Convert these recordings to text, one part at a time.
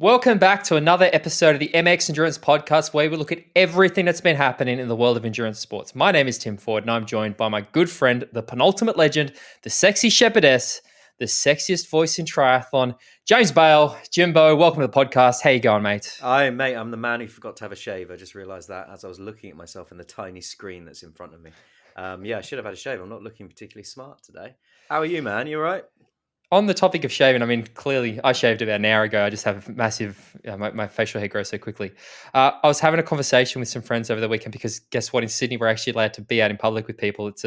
Welcome back to another episode of the MX Endurance Podcast, where we look at everything that's been happening in the world of endurance sports. My name is Tim Ford, and I'm joined by my good friend, the penultimate legend, the sexy shepherdess, the sexiest voice in triathlon, James Bale. Jimbo, welcome to the podcast. How you going, mate? Hi, mate. I'm the man who forgot to have a shave. I just realised that as I was looking at myself in the tiny screen that's in front of me. I should have had a shave. I'm not looking particularly smart today. How are you, man? You all right? On the topic of shaving, I mean, clearly I shaved about an hour ago. I just have massive, my facial hair grows so quickly. I was having a conversation with some friends over the weekend because guess what? In Sydney, we're actually allowed to be out in public with people. It's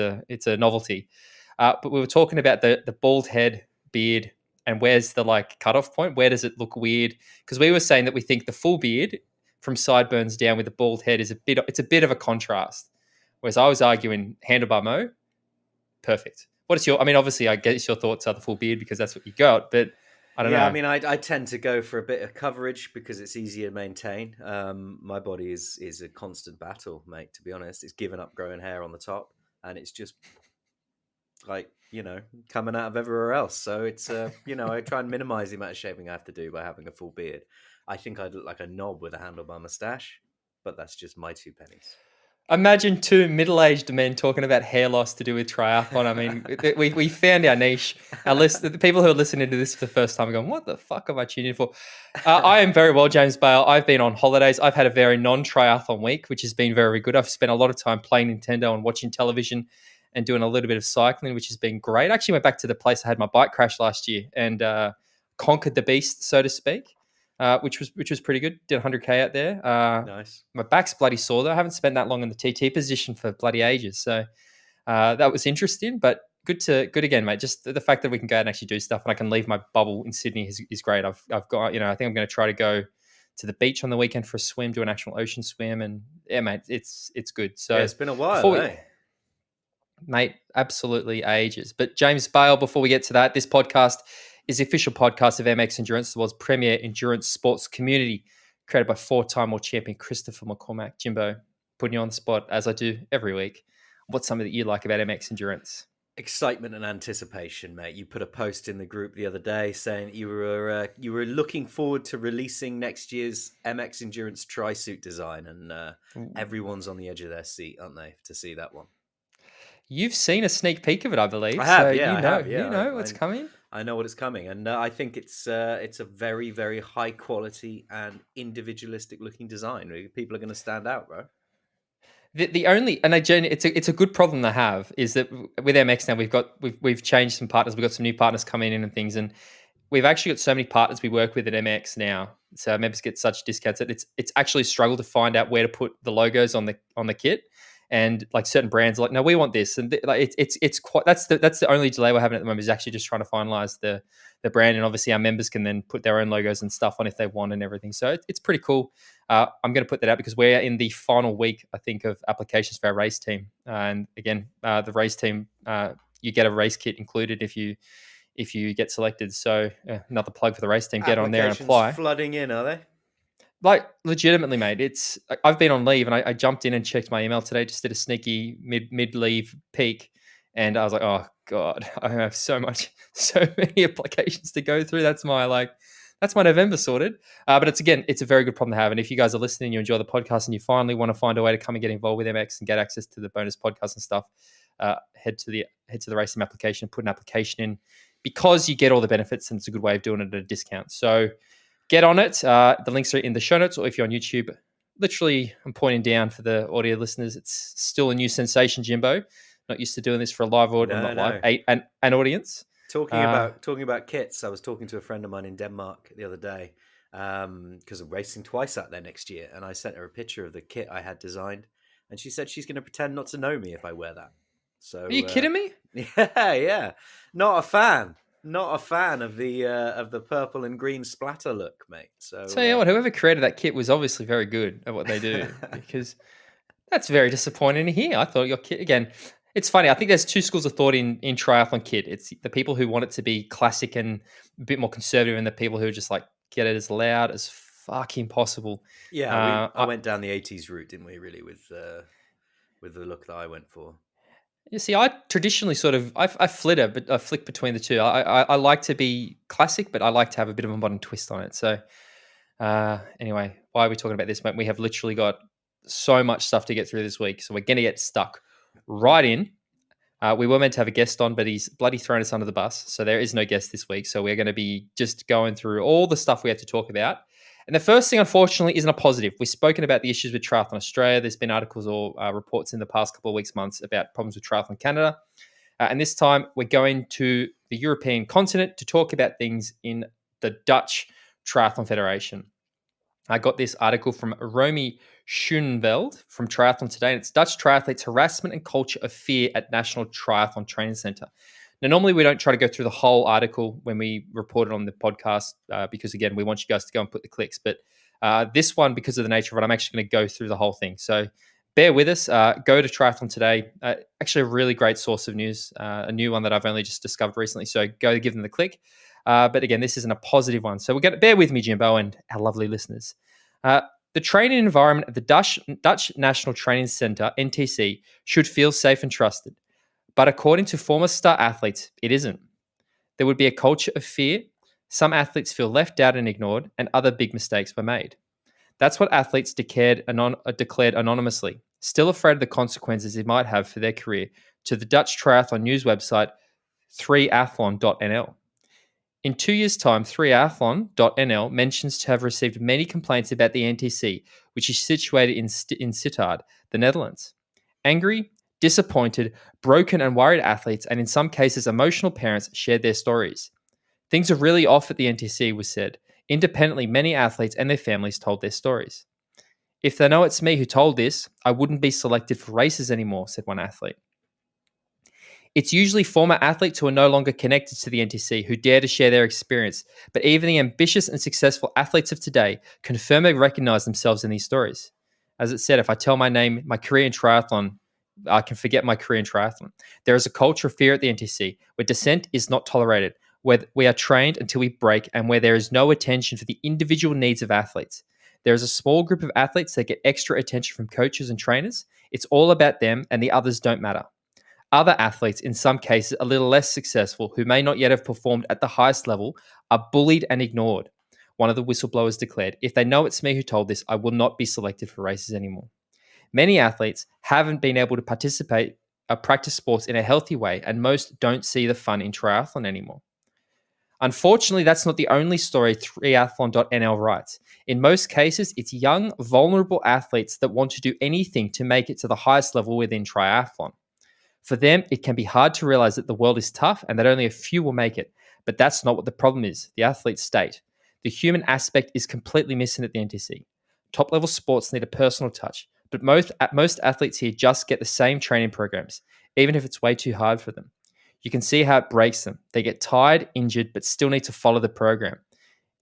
a novelty. But we were talking about the bald head, beard, and where's the like cutoff point? Where does it look weird? Because we were saying that we think the full beard from sideburns down with the bald head is it's a bit of a contrast. Whereas I was arguing handlebar mo, perfect. Obviously, I guess your thoughts are the full beard because that's what you got, but I don't know. I mean, I tend to go for a bit of coverage because it's easier to maintain. My body is a constant battle, mate, to be honest. It's given up growing hair on the top, and it's just like, coming out of everywhere else. So it's, I try and minimize the amount of shaving I have to do by having a full beard. I think I'd look like a knob with a handlebar mustache, but that's just my 2 pennies. Imagine two middle-aged men talking about hair loss to do with triathlon. I mean, we found our niche. The people who are listening to this for the first time are going, what the fuck am I tuning in for? I am very well, James Bale. I've been on holidays. I've had a very non-triathlon week, which has been very good. I've spent a lot of time playing Nintendo and watching television and doing a little bit of cycling, which has been great. I actually went back to the place I had my bike crash last year and conquered the beast, so to speak. Which was pretty good. Did 100k out there. Nice. My back's bloody sore though. I haven't spent that long in the TT position for bloody ages, so that was interesting. But good again, mate. Just the fact that we can go out and actually do stuff, and I can leave my bubble in Sydney is great. I've got I think I'm going to try to go to the beach on the weekend for a swim, do an actual ocean swim, and yeah, mate, it's good. So yeah, it's been a while, mate, absolutely ages. But James Bale, before we get to that, this podcast is the official podcast of MX Endurance, the world's premier endurance sports community, created by 4-time world champion Christopher McCormack. Jimbo, putting you on the spot, as I do every week. What's something that you like about MX Endurance? Excitement and anticipation, mate. You put a post in the group the other day saying you were looking forward to releasing next year's MX Endurance tri-suit design, and everyone's on the edge of their seat, aren't they, to see that one? You've seen a sneak peek of it, I believe. I have, so yeah, you I know, have, yeah. You know what's coming. I know what is coming, and I think it's a very, very high quality and individualistic looking design. People are going to stand out, bro. The only, and again, it's a good problem to have, is that with MX now we've changed some partners. We've got some new partners coming in and things, and we've actually got so many partners we work with at MX now. So our members get such discounts that it's actually a struggle to find out where to put the logos on the kit. And like certain brands are like, no, we want this, and it's quite that's the only delay we're having at the moment is actually just trying to finalize the brand, and obviously our members can then put their own logos and stuff on if they want and everything. So it's pretty cool. I'm going to put that out because we're in the final week, I think, of applications for our race team, and again, the race team, you get a race kit included if you get selected. So another plug for the race team. Get on there and apply. Flooding in, are they? Like legitimately, mate. I've been on leave and I jumped in and checked my email today. Just did a sneaky mid leave peek, and I was like, oh god, I have so many applications to go through. That's my November sorted. But it's a very good problem to have. And if you guys are listening, you enjoy the podcast, and you finally want to find a way to come and get involved with MX and get access to the bonus podcasts and stuff, head to the race team application, put an application in, because you get all the benefits, and it's a good way of doing it at a discount. So get on it. The links are in the show notes, or if you're on YouTube, literally, I'm pointing down for the audio listeners. It's still a new sensation, Jimbo. Not used to doing this for a live audience, an audience. Talking about kits, I was talking to a friend of mine in Denmark the other day because I'm racing twice out there next year, and I sent her a picture of the kit I had designed, and she said she's going to pretend not to know me if I wear that. So are you kidding me? Yeah. Not a fan of the purple and green splatter look, mate. So tell you what, whoever created that kit was obviously very good at what they do, because that's very disappointing to hear. I thought your kit, again, it's funny. I think there's two schools of thought in triathlon kit. It's the people who want it to be classic and a bit more conservative, and the people who just like get it as loud as fucking possible. Yeah, I went down the 80s route, didn't we? Really, with the look that I went for. You see, I traditionally I flick between the two. I like to be classic, but I like to have a bit of a modern twist on it. So Anyway, why are we talking about this, mate? We have literally got so much stuff to get through this week, so we're going to get stuck right in. We were meant to have a guest on, but he's bloody thrown us under the bus. So there is no guest this week. So we're going to be just going through all the stuff we have to talk about. And the first thing, unfortunately, isn't a positive. We've spoken about the issues with Triathlon Australia. There's been articles or reports in the past couple of weeks, months about problems with Triathlon Canada. And this time we're going to the European continent to talk about things in the Dutch Triathlon Federation. I got this article from Romy Schoenveld from Triathlon Today, and it's Dutch triathletes harassment and culture of fear at National Triathlon Training Centre. Now, normally we don't try to go through the whole article when we report it on the podcast because, again, we want you guys to go and put the clicks. But this one, because of the nature of it, I'm actually going to go through the whole thing. So bear with us. Go to Triathlon Today. Actually, a really great source of news, a new one that I've only just discovered recently. So go give them the click. But again, this isn't a positive one. So we're going to bear with me, Jimbo, and our lovely listeners. The training environment at the Dutch National Training Centre, NTC, should feel safe and trusted. But according to former star athletes, it isn't. There would be a culture of fear. Some athletes feel left out and ignored, and other big mistakes were made. That's what athletes declared anonymously, still afraid of the consequences it might have for their career, to the Dutch triathlon news website 3athlon.nl. In 2 years' time, 3athlon.nl mentions to have received many complaints about the NTC, which is situated in Sittard, the Netherlands. Angry, disappointed, broken, and worried athletes, and in some cases, emotional parents shared their stories. Things are really off at the NTC, was said. Independently, many athletes and their families told their stories. If they know it's me who told this, I wouldn't be selected for races anymore, said one athlete. It's usually former athletes who are no longer connected to the NTC who dare to share their experience, but even the ambitious and successful athletes of today confirm they recognize themselves in these stories. As it said, if I tell my name, my career in triathlon, I can forget my career in triathlon. There is a culture of fear at the NTC where dissent is not tolerated, where we are trained until we break, and where there is no attention for the individual needs of athletes. There is a small group of athletes that get extra attention from coaches and trainers. It's all about them, and the others don't matter. Other athletes, in some cases a little less successful, who may not yet have performed at the highest level, are bullied and ignored. One of the whistleblowers declared, if they know it's me who told this, I will not be selected for races anymore. Many athletes haven't been able to participate or practice sports in a healthy way, and most don't see the fun in triathlon anymore. Unfortunately, that's not the only story triathlon.nl writes. In most cases, it's young, vulnerable athletes that want to do anything to make it to the highest level within triathlon. For them, it can be hard to realize that the world is tough and that only a few will make it. But that's not what the problem is, the athletes state. The human aspect is completely missing at the NTC. Top level sports need a personal touch, but most athletes here just get the same training programs, even if it's way too hard for them. You can see how it breaks them. They get tired, injured, but still need to follow the program.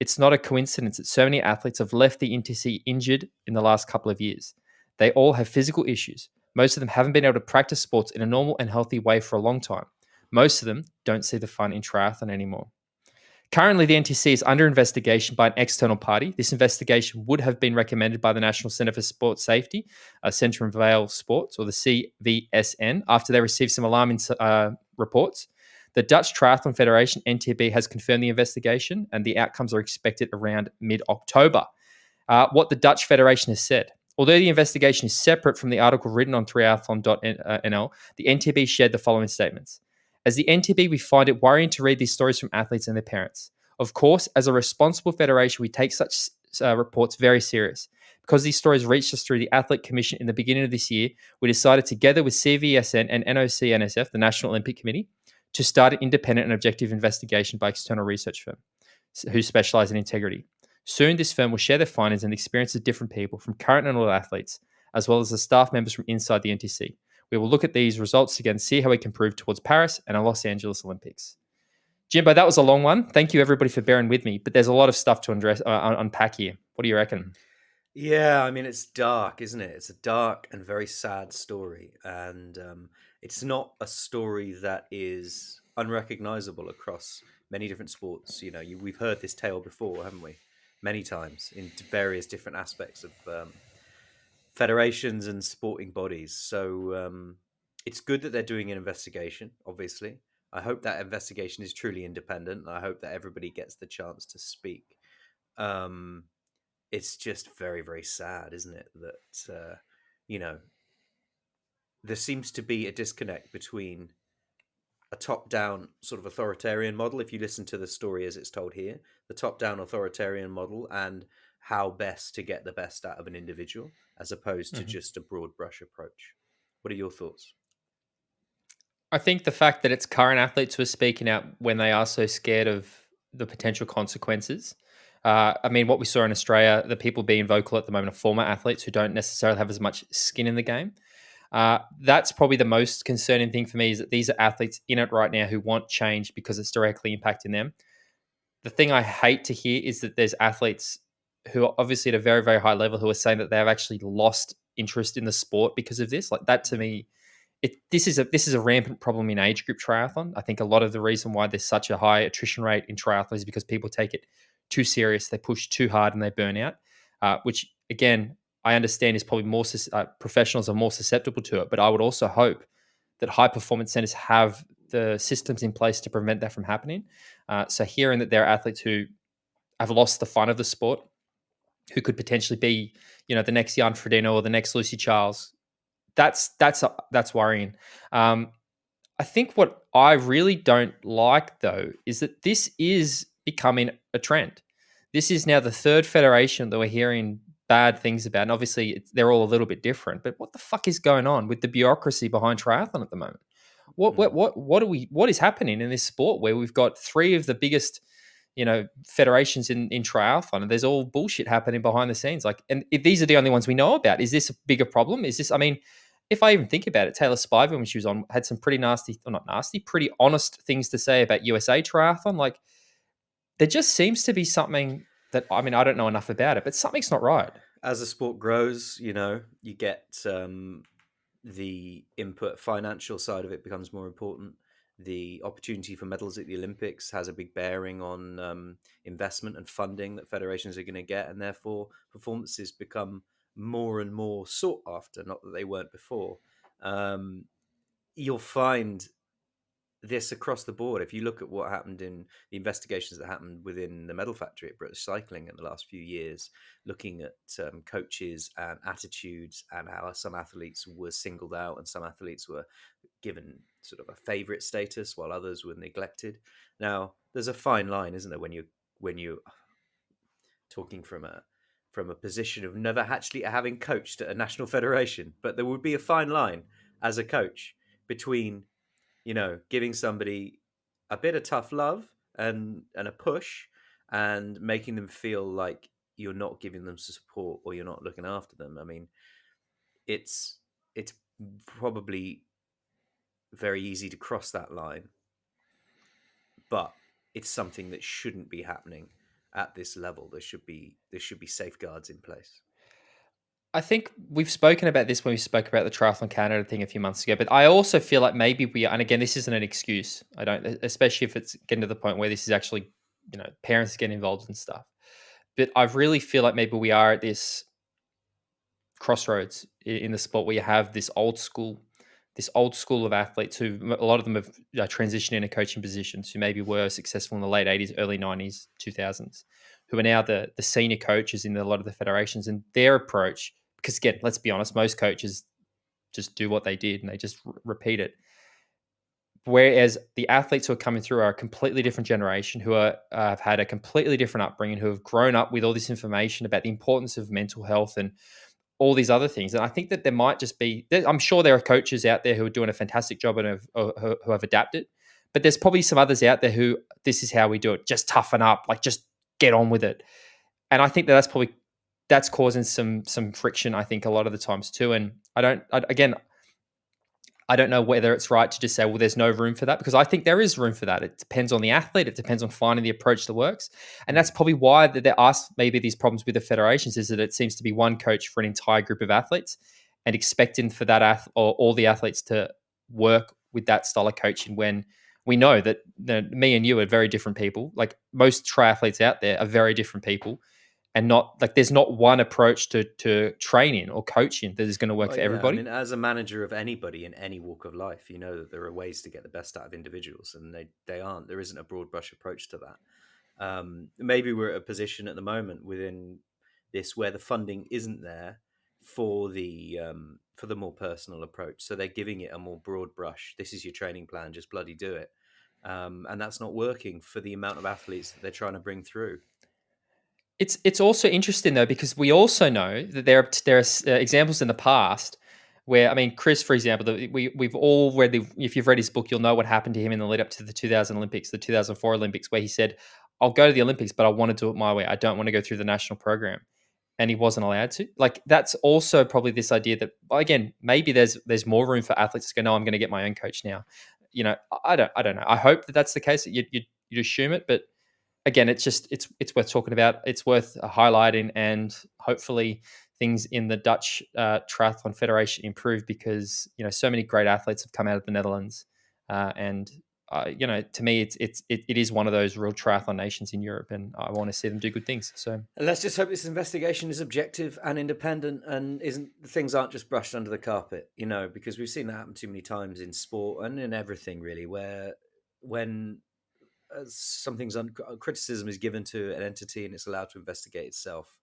It's not a coincidence that so many athletes have left the NTC injured in the last couple of years. They all have physical issues. Most of them haven't been able to practice sports in a normal and healthy way for a long time. Most of them don't see the fun in triathlon anymore. Currently, the NTC is under investigation by an external party. This investigation would have been recommended by the National Centre for Sport Safety, Centre and Vale Sports, or the CVSN, after they received some alarming reports. The Dutch Triathlon Federation, NTB, has confirmed the investigation, and the outcomes are expected around mid-October. What the Dutch Federation has said. Although the investigation is separate from the article written on triathlon.nl, the NTB shared the following statements. As the NTB, we find it worrying to read these stories from athletes and their parents. Of course, as a responsible federation, we take such reports very serious. Because these stories reached us through the Athlete Commission in the beginning of this year, we decided together with CVSN and NOC-NSF, the National Olympic Committee, to start an independent and objective investigation by external research firm who specialize in integrity. Soon, this firm will share their findings and the experiences of different people, from current and old athletes, as well as the staff members from inside the NTC. We will look at these results again and see how we can improve towards Paris and a Los Angeles Olympics. Jimbo, that was a long one. Thank you, everybody, for bearing with me. But there's a lot of stuff to unpack here. What do you reckon? Yeah, I mean, it's dark, isn't it? It's a dark and very sad story. And it's not a story that is unrecognizable across many different sports. You know, we've heard this tale before, haven't we? Many times in various different aspects of federations and sporting bodies. So it's good that they're doing an investigation, obviously. I hope that investigation is truly independent. I hope that everybody gets the chance to speak. it's just very, very sad, isn't it? That, you know, there seems to be a disconnect between a top-down sort of authoritarian model, if you listen to the story as it's told here, the top-down authoritarian model, and how best to get the best out of an individual, as opposed to Mhm. just a broad brush approach. What are your thoughts? I think the fact that it's current athletes who are speaking out when they are so scared of the potential consequences. I mean, what we saw in Australia, the people being vocal at the moment are former athletes who don't necessarily have as much skin in the game. That's probably the most concerning thing for me is that these are athletes in it right now who want change because it's directly impacting them. The thing I hate to hear is that there's athletes who are obviously at a very, very high level who are saying that they've actually lost interest in the sport because of this. Like that to Mm. me, this is a rampant problem in age group triathlon. I think a lot of the reason why there's such a high attrition rate in triathlon is because people take it too serious, they push too hard, and they burn out. Which again, I understand is probably more professionals are more susceptible to it. But I would also hope that high performance centers have the systems in place to prevent that from happening. So hearing that there are athletes who have lost the fun of the sport, who could potentially be, the next Jan Frodeno or the next Lucy Charles, that's worrying. Um, I think what I really don't like though is that this is becoming a trend. This is now the third federation that we're hearing bad things about, and obviously they're all a little bit different. But what the fuck is going on with the bureaucracy behind triathlon at the moment? Mm. What is happening in this sport where we've got three of the biggest federations in triathlon, and there's all bullshit happening behind the scenes. Like, and if these are the only ones we know about, is this a bigger problem? Is this? I mean, if I even think about it, Taylor Spivey when she was on had some pretty nasty, or not nasty, pretty honest things to say about USA triathlon. Like, there just seems to be something that I mean I don't know enough about it, but something's not right. As the sport grows, you get the input financial side of it becomes more important. The opportunity for medals at the Olympics has a big bearing on investment and funding that federations are going to get, and therefore performances become more and more sought after. Not that they weren't before. Um, you'll find this across the board. If you look at what happened in the investigations that happened within the medal factory at British Cycling in the last few years, looking at coaches and attitudes and how some athletes were singled out and some athletes were given sort of a favorite status while others were neglected. Now, there's a fine line, isn't there, when you talking from a position of never actually having coached at a national federation, but there would be a fine line as a coach between giving somebody a bit of tough love and a push and making them feel like you're not giving them support or you're not looking after them. I mean, it's probably very easy to cross that line, but it's something that shouldn't be happening at this level. There should be safeguards in place. I think we've spoken about this when we spoke about the Triathlon Canada thing a few months ago, but I also feel like maybe we are, and again, this isn't an excuse. I don't, especially if it's getting to the point where this is actually, parents getting involved and stuff. But I really feel like maybe we are at this crossroads in the sport where you have this old school of athletes who a lot of them have transitioned into coaching positions who maybe were successful in the late 80s, early 90s, 2000s, who are now the senior coaches in a lot of the federations, and their approach, because again, let's be honest, most coaches just do what they did and they just repeat it. Whereas the athletes who are coming through are a completely different generation who have had a completely different upbringing, who have grown up with all this information about the importance of mental health and all these other things. And I think that there might just be, I'm sure there are coaches out there who are doing a fantastic job and who have adapted, but there's probably some others out there who this is how we do it. Just toughen up, like just get on with it. And I think that's causing some friction. I think a lot of the times too. And again, I don't know whether it's right to just say, well, there's no room for that, because I think there is room for that. It depends on the athlete. It depends on finding the approach that works. And that's Mm. probably why there are maybe these problems with the federations, is that it seems to be one coach for an entire group of athletes and expecting for that or all the athletes to work with that style of coaching, when we know that me and you are very different people. Like most triathletes out there are very different people, and not like there's not one approach to training or coaching that is going to work Well, for yeah, I everybody. mean, as a manager of anybody in any walk of life, you know that there are ways to get the best out of individuals, and they aren't. There isn't a broad brush approach to that. Maybe we're at a position at the moment within this where the funding isn't there for the more personal approach. So they're giving it a more broad brush. This is your training plan, just bloody do it. And that's not working for the amount of athletes that they're trying to bring through. It's also interesting though, because we also know that there are examples in the past where, I mean, Chris, for example, we've all read if you've read his book, you'll know what happened to him in the lead up to the 2000 Olympics, the 2004 Olympics, where he said, "I'll go to the Olympics, but I want to do it my way. I don't want to go through the national program," and he wasn't allowed to. Like, that's also probably this idea that, well, again, maybe there's more room for athletes to go, "No, I'm going to get my own coach now." You know, I don't know. I hope that that's the case. That you'd assume it, but again, it's worth talking about. It's worth highlighting, and hopefully things in the Dutch Triathlon Federation improve, because so many great athletes have come out of the Netherlands, and to me, it is one of those real triathlon nations in Europe, and I want to see them do good things. So And let's just hope this investigation is objective and independent, and things aren't just brushed under the carpet, because we've seen that happen too many times in sport and in everything really, where when criticism is given to an entity and it's allowed to investigate itself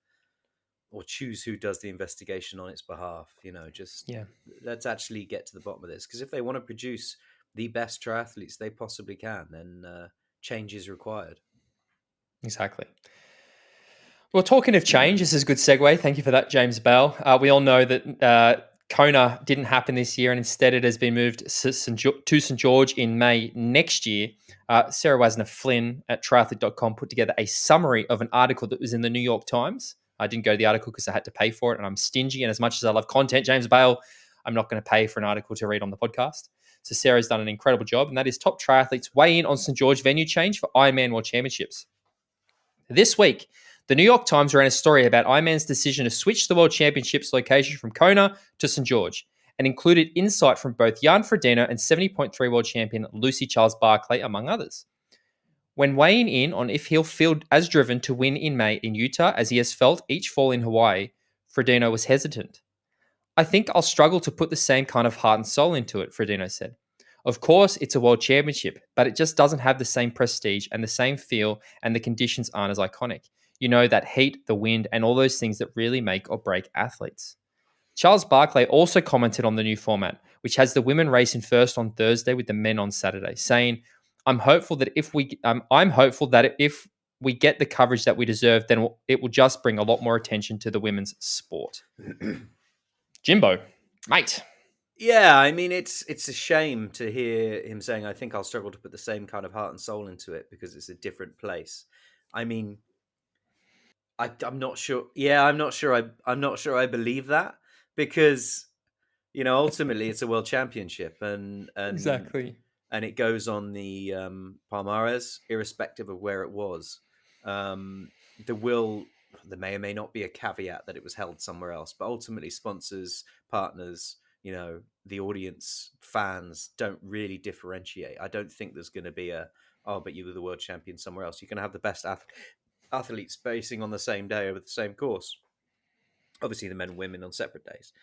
or choose who does the investigation on its behalf. Just yeah, let's actually get to the bottom of this, because if they want to produce the best triathletes they possibly can, then change is required. exactly. Well, talking of change, this is a good segue. Thank you for that, James Bell. We all know that Kona didn't happen this year, and instead it has been moved to St. George in May next year. Sarah Wasner-Flynn at triathlete.com put together a summary of an article that was in the New York Times. I didn't go to the article because I had to pay for it, and I'm stingy. And as much as I love content, James Bale, I'm not going to pay for an article to read on the podcast. So Sarah's done an incredible job, and that is top triathletes weigh in on St. George venue change for Ironman World Championships. This week, the New York Times ran a story about Ironman's decision to switch the World Championships location from Kona to St. George, and included insight from both Jan Frodeno and 70.3 world champion Lucy Charles-Barclay, among others. When weighing in on if he'll feel as driven to win in May in Utah as he has felt each fall in Hawaii, Frodeno was hesitant. "I think I'll struggle to put the same kind of heart and soul into it," Frodeno said. "Of course, it's a world championship, but it just doesn't have the same prestige and the same feel, and the conditions aren't as iconic. That heat, the wind, and all those things that really make or break athletes." Charles Barclay also commented on the new format, which has the women racing first on Thursday with the men on Saturday, saying, I'm hopeful that if we get the coverage that we deserve, then it will just bring a lot more attention to the women's sport." Jimbo, mate. Yeah, I mean, it's a shame to hear him saying, "I think I'll struggle to put the same kind of heart and soul into it because it's a different place." I mean, I'm not sure. Yeah, I'm not sure. I'm not sure I believe that, because ultimately it's a world championship, Exactly. and it goes on the Palmares, irrespective of where it was. Um, there may or may not be a caveat that it was held somewhere else, but ultimately sponsors, partners, the audience, fans don't really differentiate. I don't think there's going to be but you were the world champion somewhere else. You're going to have the best athletes racing on the same day over the same course. Obviously, the men and women on separate days.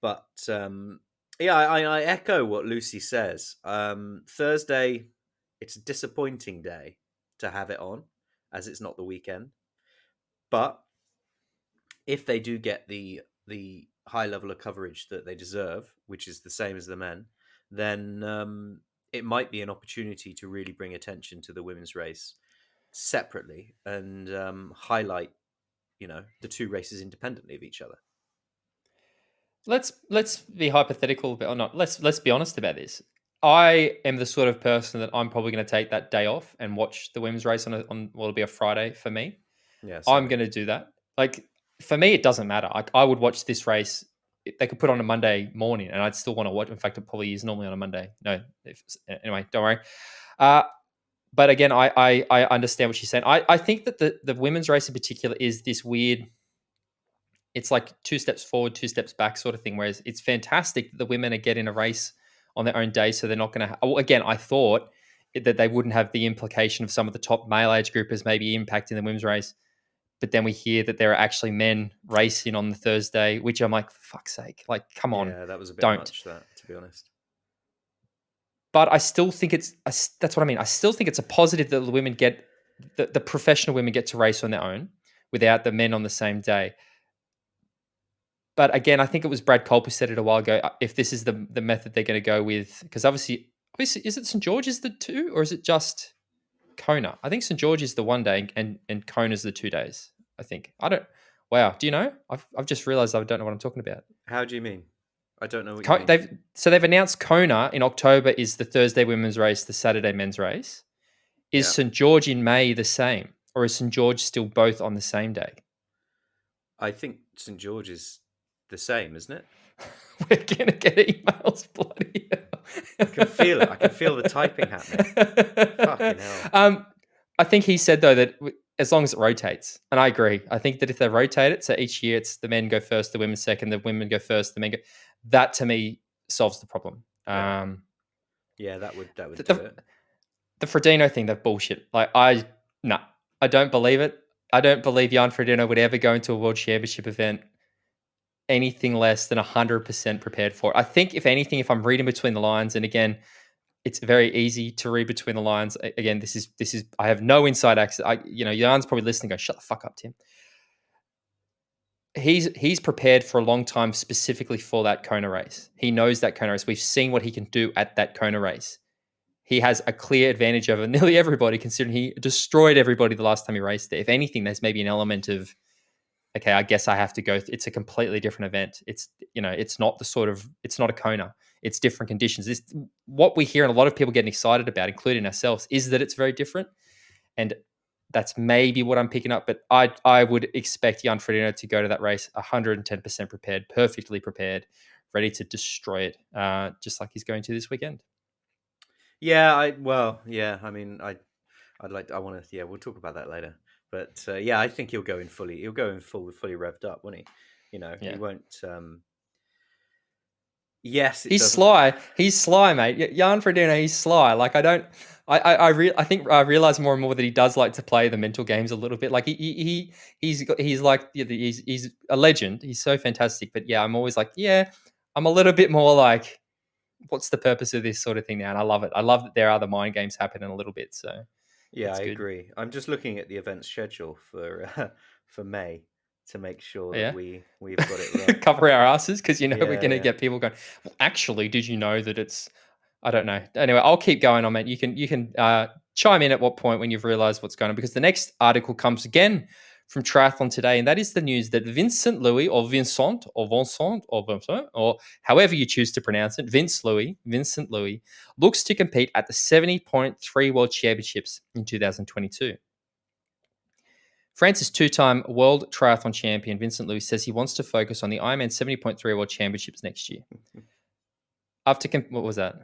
But yeah, I echo what Lucy says. Thursday, it's a disappointing day to have it on, as it's not the weekend. But if they do get the high level of coverage that they deserve, which is the same as the men, then it might be an opportunity to really bring attention to the women's race separately, and highlight the two races independently of each other. Let's be hypothetical or not. Let's be honest about this. I am the sort of person that I'm probably going to take that day off and watch the women's race on it'll be a Friday for me. Yeah, I'm going to do that. Like, for me, it doesn't matter. I would watch this race. They could put on a Monday morning, and I'd still want to watch. In fact, it probably is normally on a Monday. No, anyway, don't worry. But again, I understand what she's saying. I think that the women's race in particular is this weird. It's like 2 steps forward, 2 steps back sort of thing. Whereas it's fantastic that the women are getting a race on their own day, so they're not going to. Again, I thought that they wouldn't have the implication of some of the top male age groupers maybe impacting the women's race. But then we hear that there are actually men racing on the Thursday, which I'm like, for fuck's sake, like, come on, Yeah, that was a bit don't. much, that, to be honest. But I still think that's what I mean. I still think it's a positive that the women get the professional women get to race on their own without the men on the same day. But again, I think it was Brad Culp who said it a while ago. If this is the method they're going to go with, because obviously, is it St George's the 2, or is it just Kona? I think St George is the 1 day and Kona's the 2 days. I think. I don't. Wow. Do you know? I've just realized I don't know what I'm talking about. How do you mean? I don't know what you mean. They've announced Kona in October is the Thursday women's race, the Saturday men's race. Is St George in May the same, or is St George still both on the same day? I think St George is the same, isn't it? We're gonna get emails, bloody hell. I can feel it. I can feel the typing happening. Fucking hell. I think he said though that as long as it rotates, and I agree. I think that if they rotate it, so each year it's the men go first, the women second, the women go first, the men go. That to me solves the problem. Yeah, that would do it. The Frodeno thing, that bullshit. Like I don't believe it. I don't believe Jan Frodeno would ever go into a world championship event anything less than 100% prepared for it. I think if anything, if I'm reading between the lines, and again, it's very easy to read between the lines. Again, this is I have no inside access. Jan's probably listening, go, shut the fuck up, Tim. He's prepared for a long time specifically for that Kona race. He knows that Kona race. We've seen what he can do at that Kona race. He has a clear advantage over nearly everybody, considering he destroyed everybody the last time he raced there. If anything, there's maybe an element of, okay, I guess I have to go. It's a completely different event. It's not it's not a Kona. It's different conditions. What we hear and a lot of people getting excited about, including ourselves, is that it's very different. And that's maybe what I'm picking up. But I would expect Jan Frodeno to go to that race 110% prepared, perfectly prepared, ready to destroy it, just like he's going to this weekend. Yeah, I want to. Yeah, we'll talk about that later. But I think he'll go in fully revved up, won't he? He won't. Yes, he's sly. He's sly, mate. Jan Frodeno, he's sly. Like I think I realize more and more that he does like to play the mental games a little bit. Like he's a legend. He's so fantastic. But yeah, I'm always like, I'm a little bit more like, what's the purpose of this sort of thing now? And I love it. I love that there are the mind games happening a little bit. So yeah, I agree. I'm just looking at the event schedule for May to make sure that we've got it right. Cover our asses, because we're going to get people going, well, actually, did you know that it's, I don't know. Anyway, I'll keep going on, mate. You can chime in at what point when you've realized what's going on, because the next article comes again from Triathlon Today, and that is the news that Vincent Louis, or Vincent, or however you choose to pronounce it, Vincent Louis, looks to compete at the 70.3 World Championships in 2022. France's two-time world triathlon champion Vincent Louis says he wants to focus on the Ironman 70.3 World Championships next year. What was that?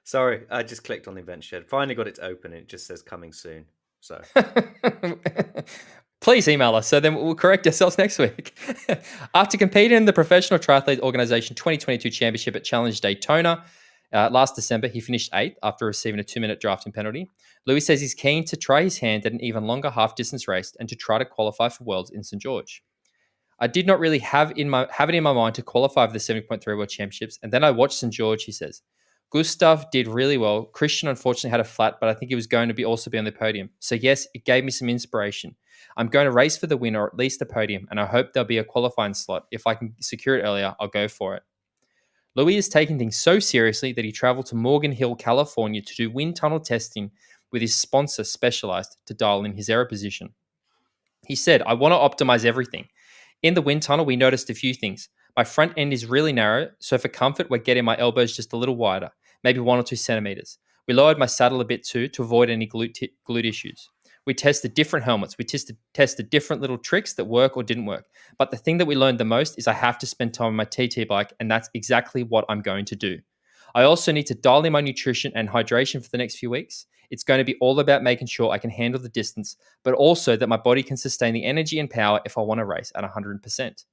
Sorry, I just clicked on the event shed. Finally got it to open. It just says coming soon. So please email us, so then we'll correct ourselves next week. After competing in the Professional Triathlete Organization 2022 Championship at Challenge Daytona last December, he finished 8th after receiving a 2-minute drafting penalty. Louis says he's keen to try his hand at an even longer half-distance race and to try to qualify for Worlds in St. George. I did not really have it in my mind to qualify for the 70.3 World Championships, and then I watched St. George, he says. Gustav did really well. Christian unfortunately had a flat, but I think he was going to also be on the podium. So yes, it gave me some inspiration. I'm going to race for the win, or at least the podium, and I hope there'll be a qualifying slot. If I can secure it earlier, I'll go for it. Louis is taking things so seriously that he traveled to Morgan Hill, California to do wind tunnel testing with his sponsor Specialized to dial in his error position. He said, I want to optimize everything. In the wind tunnel, we noticed a few things. My front end is really narrow, so for comfort, we're getting my elbows just a little wider, maybe 1 or 2 centimeters. We lowered my saddle a bit too to avoid any glute issues. We tested different helmets. We tested different little tricks that work or didn't work. But the thing that we learned the most is I have to spend time on my TT bike, and that's exactly what I'm going to do. I also need to dial in my nutrition and hydration for the next few weeks. It's going to be all about making sure I can handle the distance, but also that my body can sustain the energy and power if I want to race at 100%.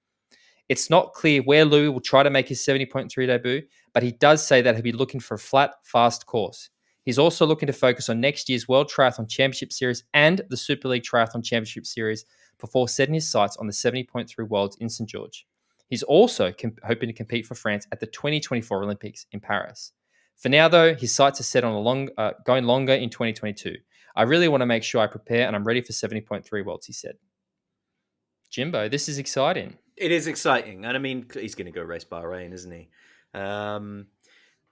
It's not clear where Louis will try to make his 70.3 debut, but he does say that he'll be looking for a flat, fast course. He's also looking to focus on next year's World Triathlon Championship Series and the Super League Triathlon Championship Series before setting his sights on the 70.3 Worlds in St. George. He's also hoping to compete for France at the 2024 Olympics in Paris. For now, though, his sights are set on going longer in 2022. I really want to make sure I prepare and I'm ready for 70.3 Worlds, he said. Jimbo, this is exciting. It is exciting, and I mean, he's going to go race Bahrain, isn't he?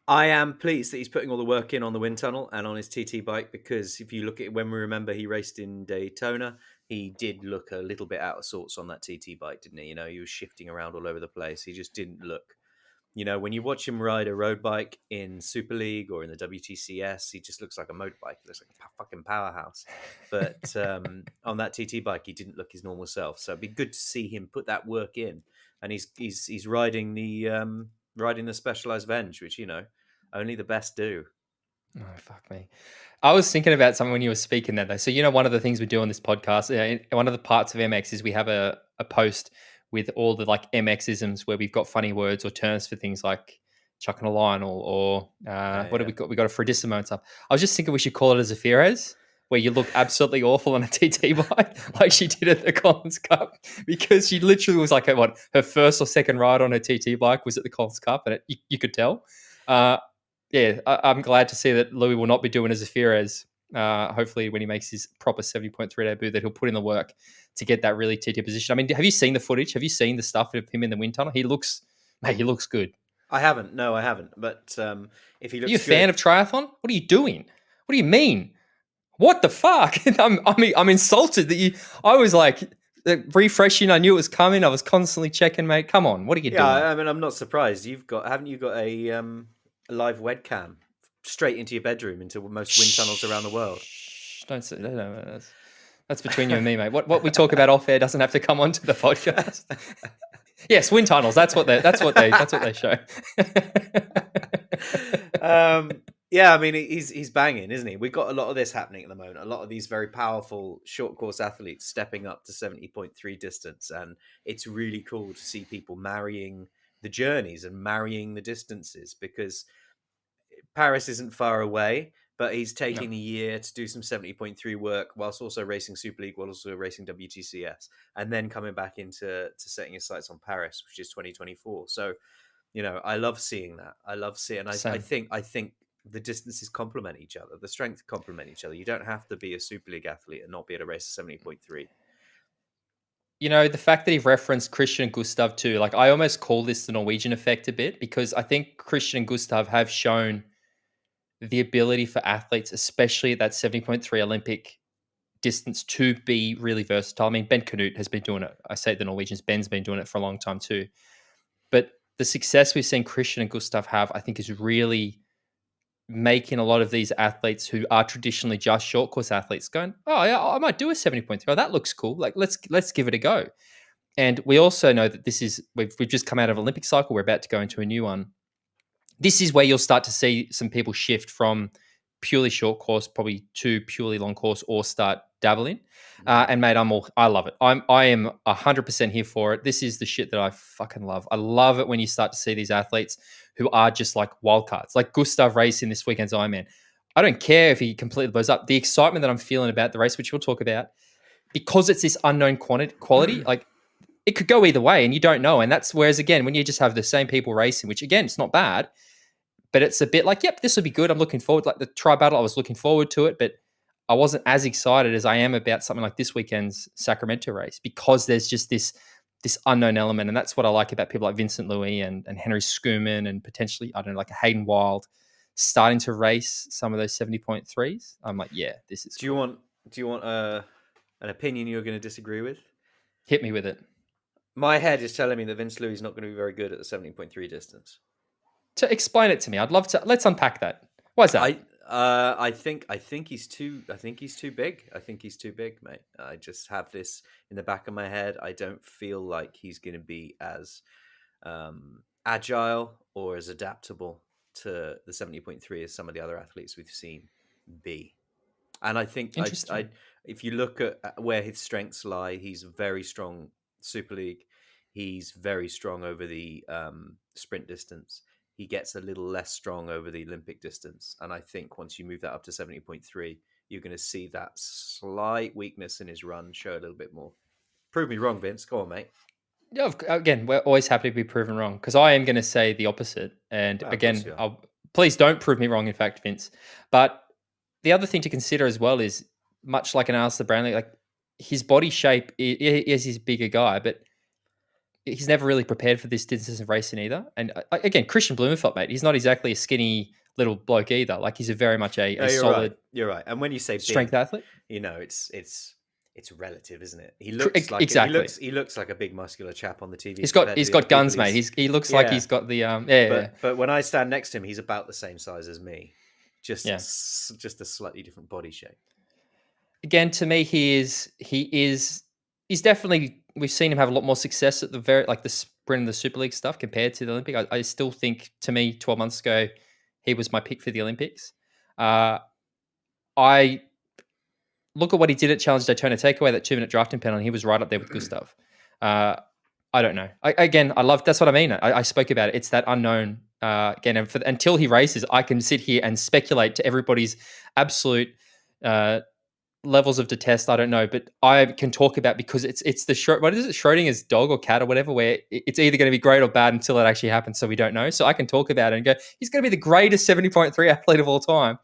I am pleased that he's putting all the work in on the wind tunnel and on his TT bike, because if you look at it, when we remember he raced in Daytona, he did look a little bit out of sorts on that TT bike, didn't he? You know, he was shifting around all over the place. He just didn't look. You know, when you watch him ride a road bike in Super League or in the WTCS, he just looks like a motorbike. He looks like a fucking powerhouse. But on that TT bike, he didn't look his normal self. So it'd be good to see him put that work in. And he's riding the Specialized Venge, which, you know, only the best do. Oh, fuck me. I was thinking about something when you were speaking there, though. So, you know, one of the things we do on this podcast, one of the parts of MX is we have a post with all the like MX isms where we've got funny words or terms for things like chucking a Lionel or what do Yeah. we got? We got a Frodissimo and stuff. I was just thinking we should call it a Zafires, where you look absolutely awful on a TT bike, like she did at the Collins Cup, because she literally was like, her first or second ride on her TT bike was at the Collins Cup, and you could tell. Yeah, I'm glad to see that Louis will not be doing as a Fires. Hopefully, when he makes his proper 70.3 debut, that he'll put in the work to get that really TT position. I mean, have you seen the footage? Have you seen the stuff of him in the wind tunnel? He looks good. I haven't. No, I haven't. But if he Are you a looks fan good, of triathlon? What are you doing? What do you mean? What the fuck? I'm insulted that you. I was like refreshing. I knew it was coming. I was constantly checking, mate. Come on, what are you yeah, doing? I mean, I'm not surprised. Haven't you got a live webcam straight into your bedroom, into most wind tunnels around the world? Shh, don't say that. That's between you and me, mate. What we talk about off air doesn't have to come onto the podcast. Yes, wind tunnels. That's what they show. Yeah, I mean, he's banging, isn't he? We've got a lot of this happening at the moment. A lot of these very powerful short course athletes stepping up to 70.3 distance, and it's really cool to see people marrying the journeys and marrying the distances, because Paris isn't far away, but he's No, taking a year to do some 70.3 work whilst also racing Super League, while also racing WTCS, and then coming back into setting his sights on Paris, which is 2024. So, you know, I love seeing that. I love seeing. I same. think the distances complement each other. The strength complement each other. You don't have to be a Super League athlete and not be able to race a 70.3. You know, the fact that he referenced Christian and Gustav too, like I almost call this the Norwegian effect a bit, because I think Christian and Gustav have shown the ability for athletes, especially at that 70.3 Olympic distance, to be really versatile. I mean, Ben Canute has been doing it. I say the Norwegians, Ben's been doing it for a long time too. But the success we've seen Christian and Gustav have, I think, is really making a lot of these athletes who are traditionally just short course athletes going, oh yeah, I might do a 70.3. Oh, that looks cool. Like let's give it a go. And we also know that we've just come out of Olympic cycle. We're about to go into a new one. This is where you'll start to see some people shift from purely short course, probably to purely long course, or start dabbling. And mate, I love it. I am 100% here for it. This is the shit that I fucking love. I love it when you start to see these athletes who are just like wild cards, like Gustav racing this weekend's Ironman. I don't care if he completely blows up. The excitement that I'm feeling about the race, which we'll talk about, because it's this unknown quality, like it could go either way, and you don't know. And that's whereas again, when you just have the same people racing, which again, it's not bad, but it's a bit like, yep, this will be good. I'm looking forward. Like the tri battle, I was looking forward to it, but I wasn't as excited as I am about something like this weekend's Sacramento race, because there's just this unknown element, and that's what I like about people like Vincent Louis and Henry Schumann and potentially, I don't know, like a Hayden Wild starting to race some of those 70.3s. I'm like, yeah, this is Do you cool. want an opinion you're going to disagree with? Hit me with it. My head is telling me that Vince Louis is not going to be very good at the 70.3 distance. To explain it to me, I'd love to. Let's unpack that. Why is that? I think he's too big. I think he's too big, mate. I just have this in the back of my head. I don't feel like he's going to be as agile or as adaptable to the 70.3 as some of the other athletes we've seen be. And I think Interesting. if you look at where his strengths lie, he's very strong Super League. He's very strong over the sprint distance. He gets a little less strong over the Olympic distance. And I think once you move that up to 70.3, you're going to see that slight weakness in his run show a little bit more. Prove me wrong, Vince. Go on, mate. Yeah, again, we're always happy to be proven wrong, because I am going to say the opposite. And Oh, of course again, you are. please don't prove me wrong, in fact, Vince. But the other thing to consider as well is, much like an Alistair Brownlee, like his body shape is he's a bigger guy, but he's never really prepared for this distance of racing either. And again, Christian Blumenfeld, mate, he's not exactly a skinny little bloke either. Like he's a very much a You're solid right. You're right. And when you say strength big, athlete. it's relative, isn't it? He looks like Exactly. he looks like a big muscular chap on the TV. He's compared to the got other people guns, mate. He looks like he's got the yeah. But when I stand next to him, he's about the same size as me, just Yeah. just a slightly different body shape. Again, to me, he's definitely, we've seen him have a lot more success at the the sprint and the Super League stuff compared to the Olympic. I still think, to me, 12 months ago, he was my pick for the Olympics. I look at what he did at Challenge Daytona. Take away that 2-minute drafting penalty, he was right up there with Gustav. I don't know. I love, that's what I mean. I spoke about it. It's that unknown. Again, and until he races, I can sit here and speculate to everybody's absolute levels of detest. I don't know, but I can talk about, because it's the what is it, Schrodinger's dog or cat or whatever, where it's either going to be great or bad until it actually happens. So we don't know. So I can talk about it and go, he's going to be the greatest 70.3 athlete of all time.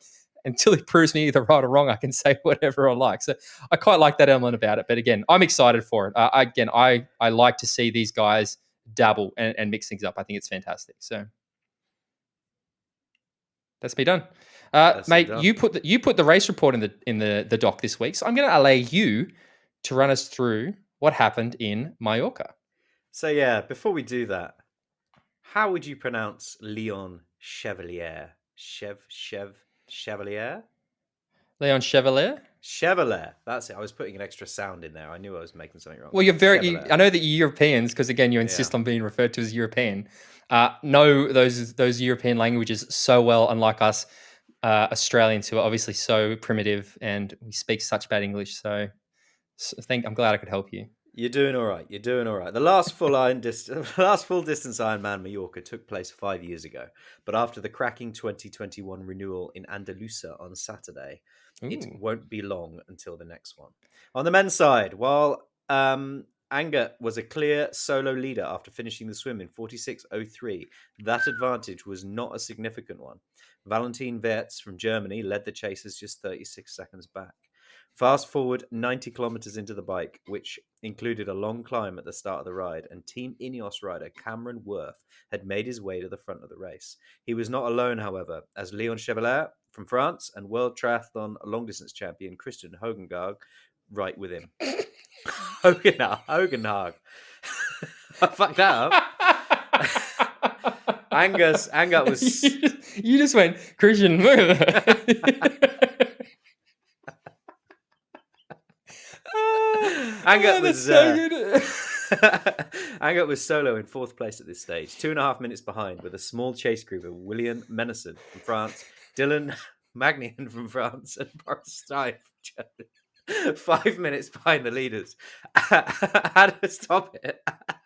Until he proves me either right or wrong, I can say whatever I like. So I quite like that element about it. But again, I'm excited for it. I like to see these guys dabble and mix things up. I think it's fantastic. So that's me done. Mate, you put the race report in the doc this week. So I'm going to allow you to run us through what happened in Mallorca. So yeah, before we do that, how would you pronounce Leon Chevalier? Chevalier? Leon Chevalier? Chevalier. That's it. I was putting an extra sound in there. I knew I was making something wrong. Well, I know that you're Europeans, because again, you insist on being referred to as European. Know those European languages so well, unlike us Australians, who are obviously so primitive and we speak such bad English. So I'm glad I could help you. You're doing all right. The last full distance Ironman Majorca took place 5 years ago, but after the cracking 2021 renewal in Andalusia on Saturday, it won't be long until the next one. On the men's side, while Anger was a clear solo leader after finishing the swim in 46.03, that advantage was not a significant one. Valentin Wertz from Germany led the chasers just 36 seconds back. Fast forward 90 kilometers into the bike, which included a long climb at the start of the ride, and Team Ineos rider Cameron Worth had made his way to the front of the race. He was not alone, however, as Leon Chevalier from France and World Triathlon long-distance champion Christian Hogenhaug right with him. Hogenhaug. I fucked that up. Angus was... You just went, Christian. Angut was so good. Angut was solo in fourth place at this stage, 2.5 minutes behind, with a small chase group of William Menison from France, Dylan Magnian from France, and Boris Stein from Germany. 5 minutes behind the leaders.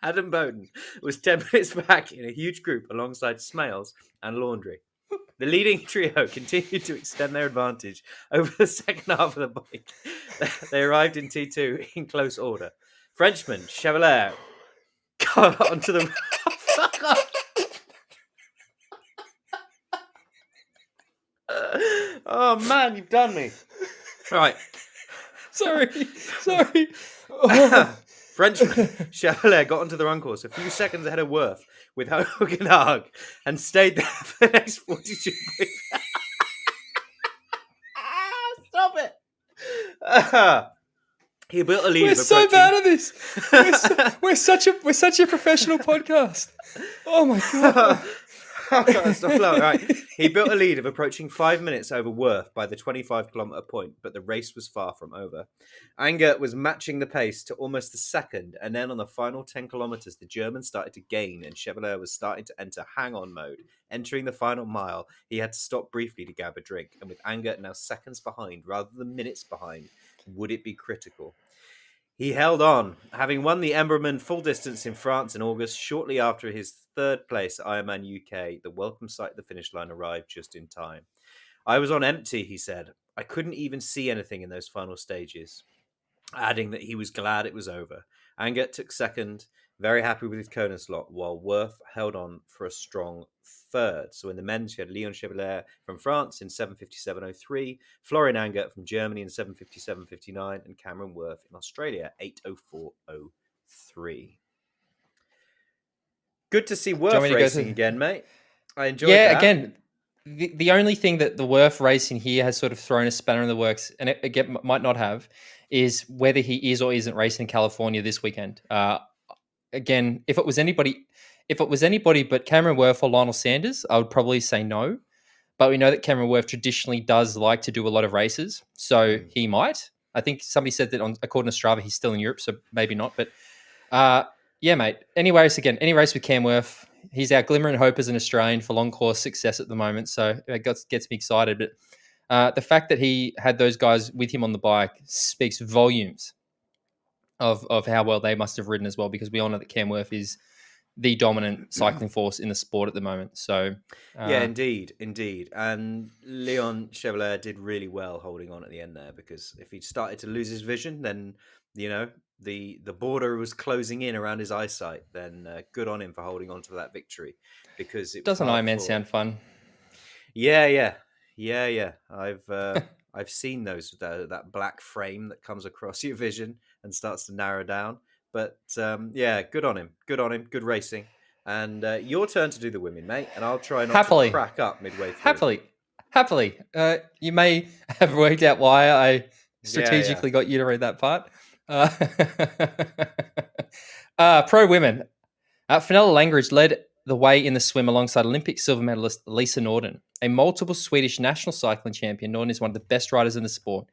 Adam Bowden was 10 minutes back in a huge group alongside Smales and Laundry. The leading trio continued to extend their advantage over the second half of the bike. They arrived in T2 in close order. Frenchman Chevalier got onto the... Fuck off! Oh man, you've done me. Right. Sorry. Frenchman Chevalier got onto the run course a few seconds ahead of Worth with Hogenhaug and stayed there for the next 42 minutes. Stop it! He built a lead. We're so bad at this. We're such a professional podcast. Oh my god. Stop blowing. Right. He built a lead of approaching 5 minutes over Worth by the 25-kilometer point, but the race was far from over. Anger was matching the pace to almost the second, and then on the final 10 kilometers, the German started to gain, and Chevalier was starting to enter hang-on mode. Entering the final mile, he had to stop briefly to grab a drink, and with Anger now seconds behind rather than minutes behind, would it be critical? He held on, having won the Emberman full distance in France in August. Shortly after his third place at Ironman UK, the welcome sight at the finish line arrived just in time. I was on empty, he said. I couldn't even see anything in those final stages, adding that he was glad it was over. Anger took second, very happy with his Kona slot, while Worth held on for a strong third. So in the men's, you had Leon Chevalier from France in 7:57.03, Florian Anger from Germany in 7:57.59, and Cameron Worth in Australia 8:04.03. Good to see Do you want Worth me to go racing through? again, mate. I enjoyed Yeah, that. again, the only thing that the Worth racing here has sort of thrown a spanner in the works, and it again might not have, is whether he is or isn't racing in California this weekend. Again, if it was anybody but Cameron Worth or Lionel Sanders, I would probably say no. But we know that Cameron Worth traditionally does like to do a lot of races, so Mm. he might. I think somebody said that according to Strava, he's still in Europe, so maybe not. But uh, yeah, mate. Any race again, any race with Cam Worth, he's our glimmer and hope as an Australian for long course success at the moment. So it gets me excited. But the fact that he had those guys with him on the bike speaks volumes of how well they must have ridden as well, because we all know that Cam Worth is the dominant cycling force in the sport at the moment. So Yeah, uh, indeed. And Leon Chevalier did really well holding on at the end there, because if he started to lose his vision, then you know the border was closing in around his eyesight. Then good on him for holding on to that victory, because it was doesn't hard Ironman fought. sound fun? Yeah. I've seen those that black frame that comes across your vision and starts to narrow down. But yeah, good on him. Good on him. Good racing. And your turn to do the women, mate. And I'll try not to Happily, crack up midway through. happily, happily. You may have worked out why I Yeah. strategically got you to read that part. Uh, pro women. Fenella Langridge led the way in the swim alongside Olympic silver medalist Lisa Norden, a multiple Swedish national cycling champion. Norden is one of the best riders in the sport,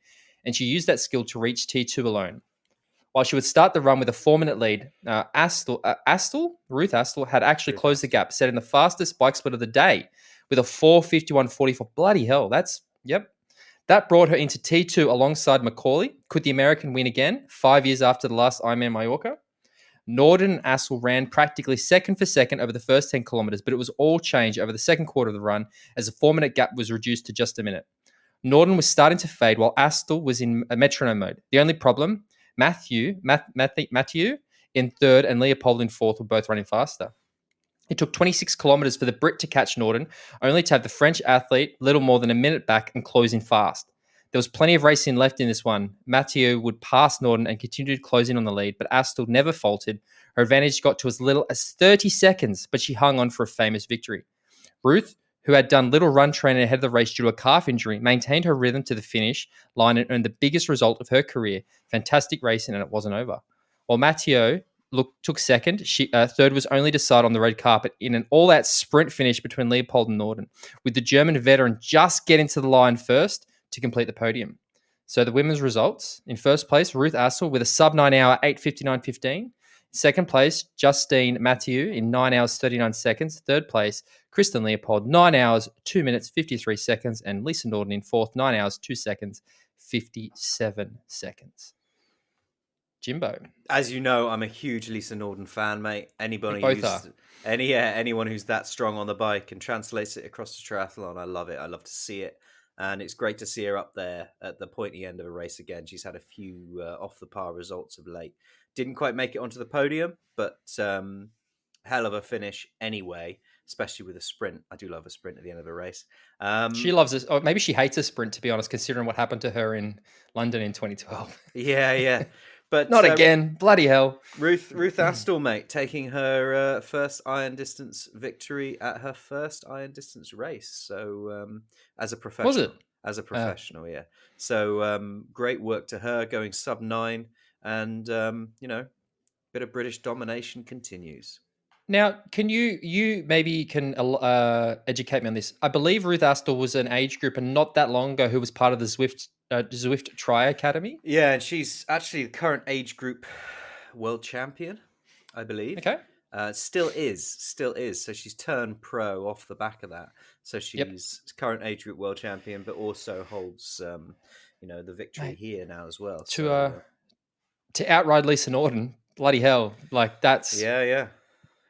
and she used that skill to reach T2 alone. While she would start the run with a 4-minute lead, Ruth Astor, had actually Ruth closed the Astor. gap, setting the fastest bike split of the day with a 4:51.44. Bloody hell, that brought her into T2 alongside Macaulay. Could the American win again 5 years after the last Ironman Mallorca? Norden and Astle ran practically second for second over the first 10 kilometers, but it was all change over the second quarter of the run as the 4-minute gap was reduced to just a minute. Norden was starting to fade while Astle was in a metronome mode. The only problem, Matthew in third and Leopold in fourth were both running faster. It took 26 kilometers for the Brit to catch Norden, only to have the French athlete little more than a minute back and closing fast. There was plenty of racing left in this one. Mathieu would pass Norden and continued closing on the lead, but Astle never faltered. Her advantage got to as little as 30 seconds, but she hung on for a famous victory. Ruth, who had done little run training ahead of the race due to a calf injury, maintained her rhythm to the finish line and earned the biggest result of her career. Fantastic racing, and it wasn't over. While Mathieu took second, third was only decided on the red carpet in an all-out sprint finish between Leopold and Norden, with the German veteran just getting to the line first to complete the podium. So the women's results: in first place, Ruth Astor with a sub 9 hour 8:59.15. Second place, Justine Mathieu in 9 hours 39 seconds. Third place, Kristen Leopold, 9 hours 2 minutes 53 seconds. And Lisa Norden in fourth, 9 hours 2 seconds 57 seconds. Jimbo. As you know, I'm a huge Lisa Norden fan, mate. We both are. Anyone who's that strong on the bike and translates it across the triathlon, I love it. I love to see it. And it's great to see her up there at the pointy end of a race again. She's had a few off the par results of late. Didn't quite make it onto the podium, but hell of a finish anyway, especially with a sprint. I do love a sprint at the end of a race. She loves it. Or maybe she hates a sprint, to be honest, considering what happened to her in London in 2012. Yeah. But Not again. Bloody hell. Ruth Astor, mate, taking her first iron distance victory at her first iron distance race. So as a professional, Was it? Yeah. So great work to her, going sub 9, and bit of British domination continues. Now, can you maybe can educate me on this? I believe Ruth Astor was an age group and not that long ago who was part of the Zwift Tri Academy. Yeah, and she's actually the current age group world champion, I believe. Okay. Still is. So she's turned pro off the back of that. So she's current age group world champion, but also holds, the victory Mate, here now as well. to outride Lisa Norden, bloody hell! Like that's yeah.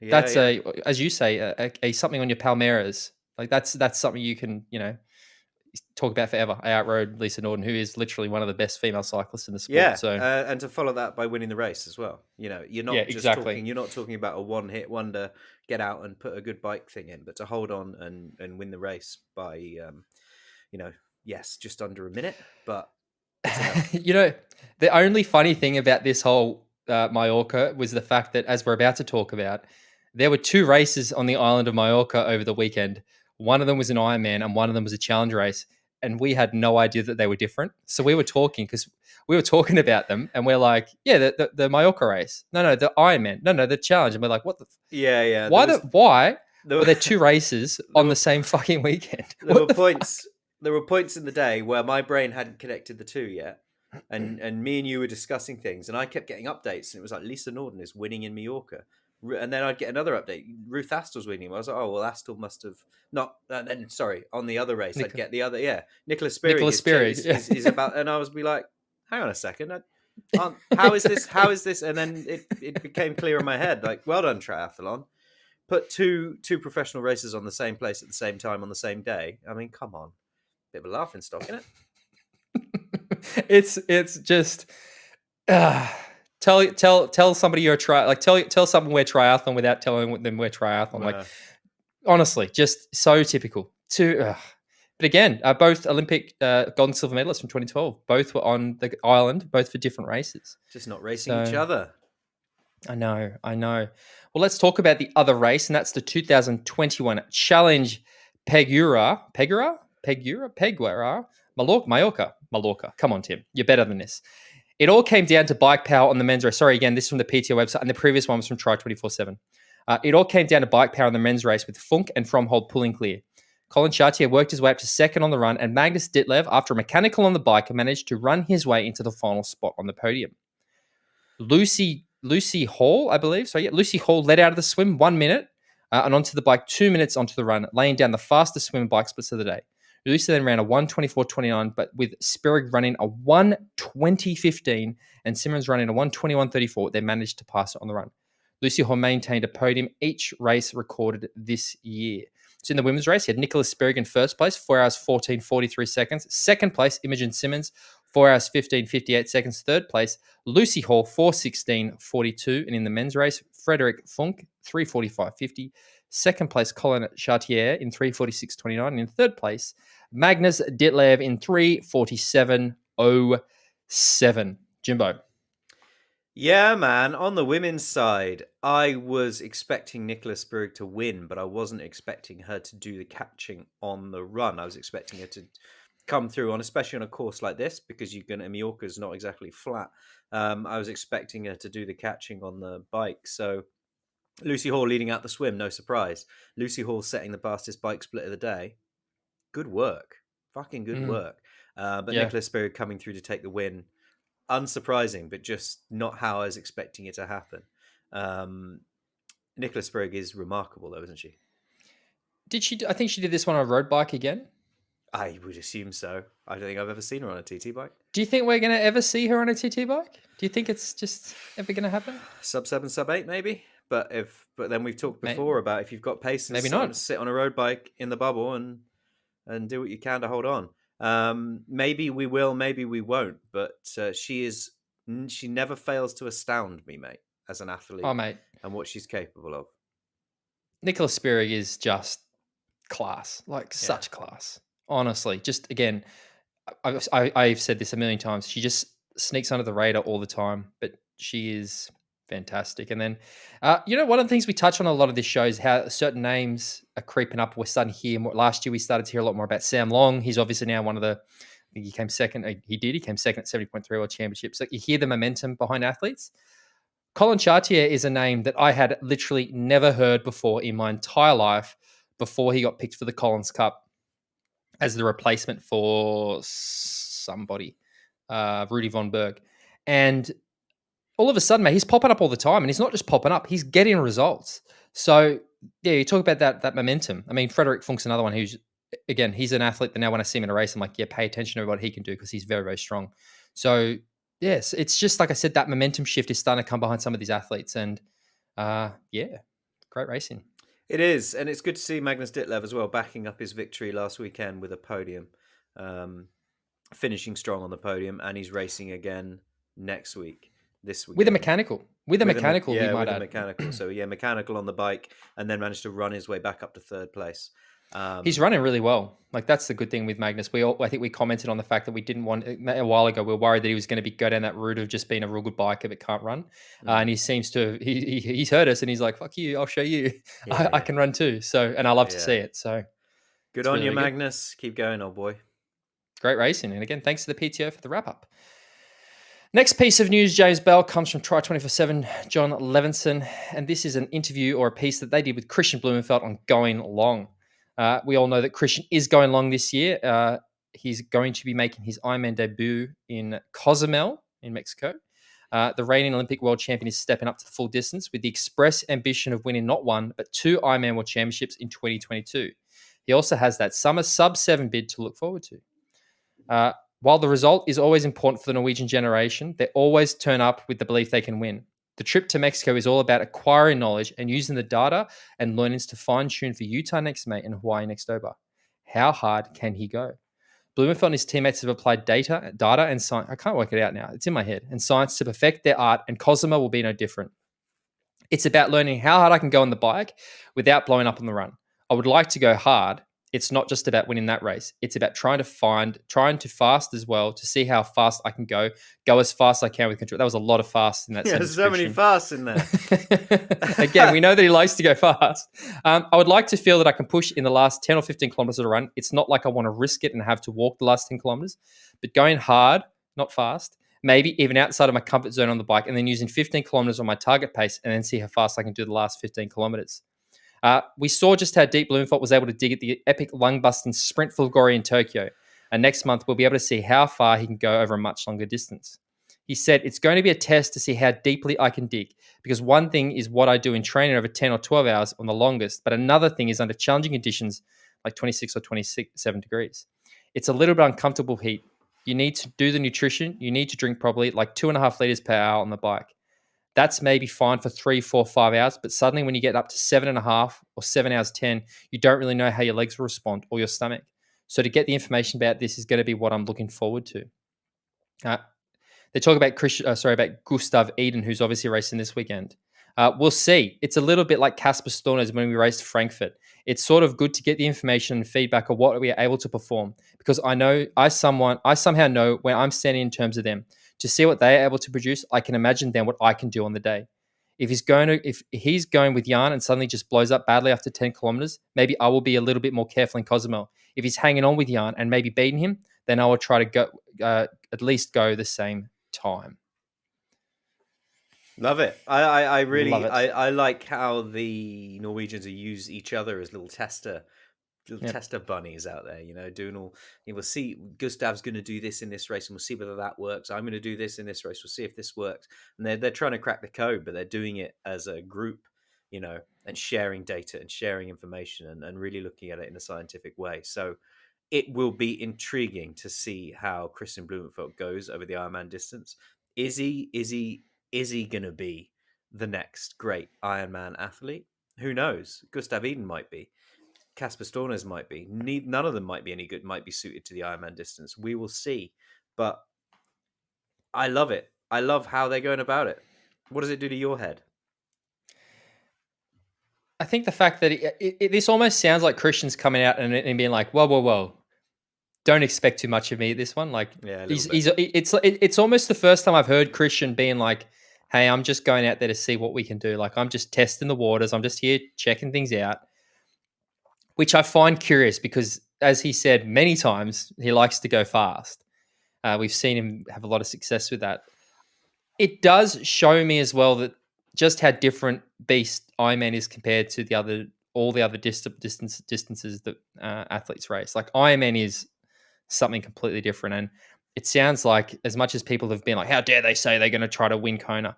a, as you say, a something on your Palmeiras. Like that's something you can talk about forever. I outrode Lisa Norden, who is literally one of the best female cyclists in the sport. Yeah, So and to follow that by winning the race as well. You're not just exactly. talking. You're not talking about a one-hit wonder, get out and put a good bike thing in, but to hold on and win the race by, yes, just under a minute. But the only funny thing about this whole Mallorca was the fact that, as we're about to talk about, There were 2 races on the island of Mallorca over the weekend. One of them was an Ironman and one of them was a challenge race. And we had no idea that they were different. So we were talking about them and we're like, yeah, the Mallorca race. No, the Ironman. No, the challenge. And we're like, what the? Yeah. Why There were were, there 2 races on the same fucking weekend? there were points. There were points in the day where my brain hadn't connected the two yet, and me and you were discussing things, and I kept getting updates, and it was like Lisa Norden is winning in Mallorca, and then I'd get another update. Ruth Astor's winning. I was like, oh well, Astor must have not. Then sorry, on the other race, I'd get the other. Yeah, Nicholas Spirig is about, and I was be like, hang on a second. How is this? How is this? And then it became clear in my head. Like, well done, triathlon. Put two professional races on the same place at the same time on the same day. I mean, come on. Bit of a laughing stock, isn't it? It's just tell somebody you're tell someone we're triathlon without telling them we're triathlon. Like honestly, just so typical. But again, both Olympic gold and silver medalists from 2012. Both were on the island, both for different races. Just not racing each other. I know. Well, let's talk about the other race, and that's the 2021 Challenge Peguera, Mallorca. Come on, Tim. You're better than this. It all came down to bike power on the men's race. Sorry, again, this is from the PTO website, and the previous one was from Tri 24/7. It all came down to bike power on the men's race with Funk and Fromhold pulling clear. Colin Chartier worked his way up to second on the run, and Magnus Ditlev, after a mechanical on the bike, managed to run his way into the final spot on the podium. Lucy Hall, I believe. So yeah, Lucy Hall led out of the swim 1 minute and onto the bike 2 minutes onto the run, laying down the fastest swim bike splits of the day. Lucy then ran a 1:24.29, but with Spirig running a 1:20.15 and Simmons running a 1:21.34, they managed to pass it on the run. Lucy Hall maintained a podium each race recorded this year. So in the women's race, you had Nicholas Spirig in first place, 4 hours 14:43 seconds. Second place, Imogen Simmons, 4 hours 15:58 seconds. Third place, Lucy Hall, 4:16.42. And in the men's race, Frederick Funk, 3:45.50. Second place, Colin Chartier in 3:46.29. And in third place, Magnus Ditlev in 3:47.07. Jimbo. Yeah, man. On the women's side, I was expecting Nicholas Spirig to win, but I wasn't expecting her to do the catching on the run. I was expecting her to come through on, especially on a course like this, because Mallorca is not exactly flat. I was expecting her to do the catching on the bike. So Lucy Hall leading out the swim, no surprise. Lucy Hall setting the fastest bike split of the day. Good work. Fucking good work. But Nicholas Spirig coming through to take the win. Unsurprising, but just not how I was expecting it to happen. Nicholas Spirig is remarkable, though, isn't she? Did she? I think she did this one on a road bike again. I would assume so. I don't think I've ever seen her on a TT bike. Do you think we're going to ever see her on a TT bike? Do you think it's just ever going to happen? Sub 7, sub 8, maybe. But then we've talked before about if you've got pace, maybe not sit on a road bike in the bubble and do what you can to hold on. Maybe we will, maybe we won't. But she never fails to astound me, mate, as an athlete. Oh, mate, and what she's capable of. Nicholas Spirig is just class, such class. Honestly, just again, I've said this a million times. She just sneaks under the radar all the time, but she is fantastic. And then, one of the things we touch on a lot of this show is how certain names are creeping up. We're starting to hear more. Last year, we started to hear a lot more about Sam Long. He's obviously now one of the, I think he came second. He came second at 70.3 World Championships. So you hear the momentum behind athletes. Colin Chartier is a name that I had literally never heard before in my entire life before he got picked for the Collins Cup as the replacement for somebody, Rudy von Berg. And all of a sudden, mate, he's popping up all the time. And he's not just popping up, he's getting results. So, yeah, you talk about that momentum. I mean, Frederick Funk's another one who's, again, he's an athlete that now when I see him in a race, I'm like, yeah, pay attention to what he can do because he's very, very strong. So, yes, it's just like I said, that momentum shift is starting to come behind some of these athletes. And, great racing. It is, and it's good to see Magnus Ditlev as well, backing up his victory last weekend with a podium, finishing strong on the podium, and he's racing again this week. With a mechanical, we might add. Mechanical. So, mechanical on the bike, and then managed to run his way back up to third place. He's Um, running really well. Like that's the good thing with Magnus. I think we commented on the fact that we didn't want a while ago. We were worried that he was going to go down that route of just being a real good biker but can't run. And he seems to he's heard us and he's like, "Fuck you, I'll show you. yeah, I yeah, can run too." So and I love to yeah. see it. So Good it's on really, you, really good. Magnus. Keep going, old boy. Great racing. And again, thanks to the PTO for the wrap up. Next piece of news, James Bell, comes from Try 24/7, John Levinson, and this is an interview or a piece that they did with Christian Blumenfeld on going long. We all know that Christian is going long this year. He's going to be making his Ironman debut in Cozumel in Mexico. The reigning Olympic world champion is stepping up to the full distance with the express ambition of winning not one, but 2 Ironman World Championships in 2022. He also has that summer sub-7 bid to look forward to. While the result is always important for the Norwegian generation, they always turn up with the belief they can win. The trip to Mexico is all about acquiring knowledge and using the data and learnings to fine-tune for Utah next May and Hawaii next October. How hard can he go? Blumenfeld and his teammates have applied data and science. I can't work it out now. It's in my head. And science to perfect their art, and Cosimo will be no different. It's about learning how hard I can go on the bike without blowing up on the run. I would like to go hard. It's not just about winning that race. It's about trying to fast as well to see how fast I can go as fast as I can with control. That was a lot of fast in that Yeah, sentence, there's so many Christian. fasts in there. Again, we know that he likes to go fast. I would like to feel that I can push in the last 10 or 15 kilometers of the run. It's not like I want to risk it and have to walk the last 10 kilometers, but going hard, not fast, maybe even outside of my comfort zone on the bike, and then using 15 kilometers on my target pace and then see how fast I can do the last 15 kilometers. We saw just how deep Blumenfeld was able to dig at the epic lung-busting sprint for glory in Tokyo. And next month, we'll be able to see how far he can go over a much longer distance. He said, it's going to be a test to see how deeply I can dig, because one thing is what I do in training over 10 or 12 hours on the longest, but another thing is under challenging conditions like 26 or 27 degrees. It's a little bit uncomfortable heat. You need to do the nutrition. You need to drink probably like 2.5 liters per hour on the bike. That's maybe fine for 3, 4, 5 hours. But suddenly when you get up to 7.5 or 7 hours 10, you don't really know how your legs will respond or your stomach. So to get the information about this is going to be what I'm looking forward to. They talk about about Gustav Iden, who's obviously racing this weekend. We'll see. It's a little bit like Casper Stornes when we raced Frankfurt. It's sort of good to get the information and feedback of what we are able to perform, because I somehow know where I'm standing in terms of them. To see what they are able to produce, I can imagine then what I can do on the day. If he's going with Jan and suddenly just blows up badly after 10 kilometers, maybe I will be a little bit more careful in Cozumel. If he's hanging on with Jan and maybe beating him, then I will try to go at least go the same time. Love it. I Love really it. I like how the Norwegians use each other as little tester bunnies out there, doing all. We'll see Gustav's going to do this in this race, and we'll see whether that works. I'm going to do this in this race. We'll see if this works. And they're trying to crack the code, but they're doing it as a group, and sharing data and sharing information and really looking at it in a scientific way. So it will be intriguing to see how Christian Blumenfeld goes over the Ironman distance. Is he going to be the next great Ironman athlete? Who knows? Gustav Iden might be. Casper Stornes might be. None of them might be any good, might be suited to the Ironman distance. We will see. But I love it. I love how they're going about it. What does it do to your head? I think the fact that this almost sounds like Christian's coming out and being like, whoa, whoa, whoa. Don't expect too much of me at this one. Like, Yeah, it's almost the first time I've heard Christian being like, hey, I'm just going out there to see what we can do. Like, I'm just testing the waters. I'm just here checking things out, which I find curious because, as he said many times, he likes to go fast. We've seen him have a lot of success with that. It does show me as well that just how different beast Ironman is compared to all the other distances that athletes race. Like Ironman is something completely different, and it sounds like as much as people have been like, how dare they say they're going to try to win Kona,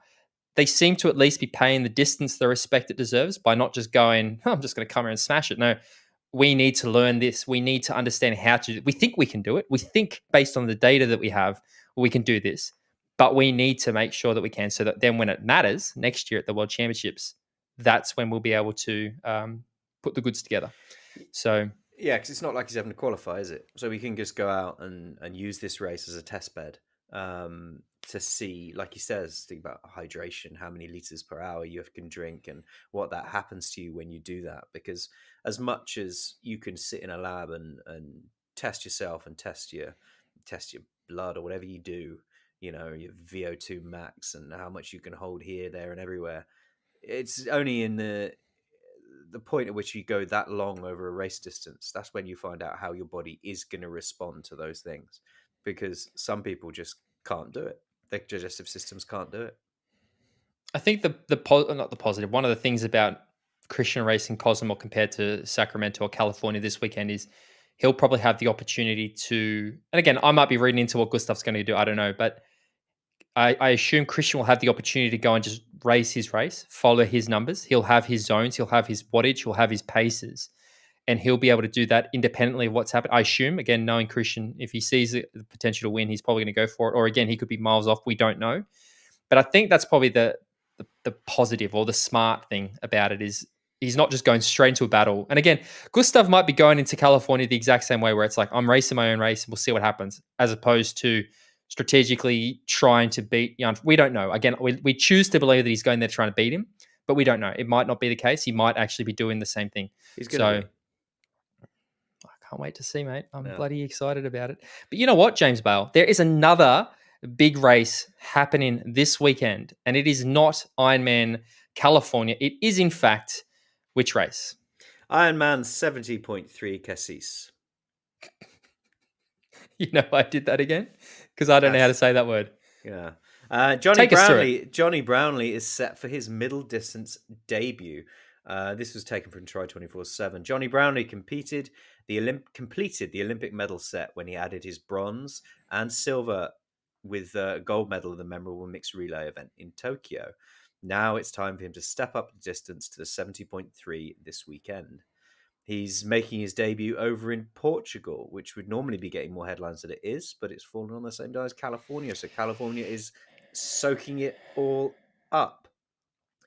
they seem to at least be paying the distance the respect it deserves by not just going, I'm just going to come here and smash it. No, we need to learn this. We need to understand how to. We think we can do it. We think based on the data that we have, we can do this. But we need to make sure that we can, so that then when it matters next year at the World Championships, that's when we'll be able to put the goods together. So yeah, because it's not like he's having to qualify, is it? So we can just go out and use this race as a test bed to see, like he says, think about hydration, how many liters per hour you can drink, and what that happens to you when you do that. Because as much as you can sit in a lab and test yourself and test your blood or whatever you do, your VO2 max and how much you can hold here, there, and everywhere. It's only in the point at which you go that long over a race distance, that's when you find out how your body is going to respond to those things, because some people just can't do it. Their digestive systems can't do it. I think not the positive. One of the things about Christian racing Cosmo compared to Sacramento or California this weekend is he'll probably have the opportunity to. And again, I might be reading into what Gustav's going to do. I don't know, but I assume Christian will have the opportunity to go and just race his race, follow his numbers. He'll have his zones, he'll have his wattage, he'll have his paces, and he'll be able to do that independently of what's happened. I assume, again, knowing Christian, if he sees the potential to win, he's probably going to go for it. Or again, he could be miles off. We don't know. But I think that's probably the positive or the smart thing about it is he's not just going straight into a battle. And again, Gustav might be going into California the exact same way, where it's like, I'm racing my own race and we'll see what happens, as opposed to strategically trying to beat Jan. We don't know. Again, we choose to believe that he's going there trying to beat him, but we don't know. It might not be the case. He might actually be doing the same thing. He's going to So be. I can't wait to see, mate. I'm Yeah. bloody excited about it. But you know what, James Bale? There is another big race happening this weekend, and it is not Ironman California. It is, in fact, which race? Ironman 70.3 Cassis. You know, I did that again because I don't know how to say that word. Yeah. Johnny Brownlee is set for his middle distance debut. This was taken from Try 24/7. Johnny Brownlee completed the Olympic medal set when he added his bronze and silver with a gold medal in the memorable mixed relay event in Tokyo. Now it's time for him to step up the distance to the 70.3 this weekend. He's making his debut over in Portugal, which would normally be getting more headlines than it is, but it's fallen on the same day as California. So California is soaking it all up.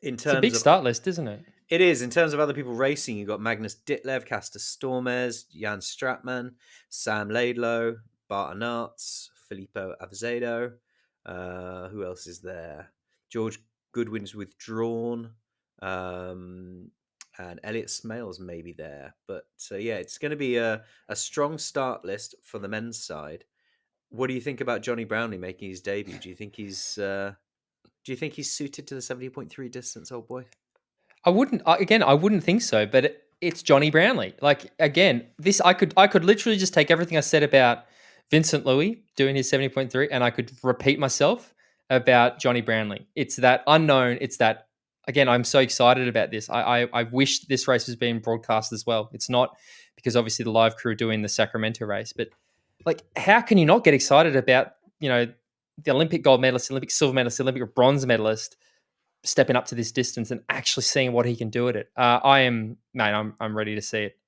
It's a big start list, isn't it? It is. In terms of other people racing, you've got Magnus Ditlev, Castor Stormes, Jan Stratman, Sam Laidlow, Barton Arts, Filippo Avezedo. Who else is there? George Goodwin's withdrawn. And Elliot Smales may be there. But yeah, it's going to be a strong start list for the men's side. What do you think about Johnny Brownlee making his debut? Do you think he's suited to the 70.3 distance, old boy? I wouldn't think so, but it's Johnny Brownlee. Like, again, this I could literally just take everything I said about Vincent Louis doing his 70.3 and I could repeat myself about Johnny Brownlee. It's that unknown. It's that, again, I'm so excited about this. I wish this race was being broadcast as well. It's not, because obviously the live crew are doing the Sacramento race, but like, how can you not get excited about, the Olympic gold medalist, Olympic silver medalist, Olympic bronze medalist stepping up to this distance and actually seeing what he can do at it? I'm ready to see it.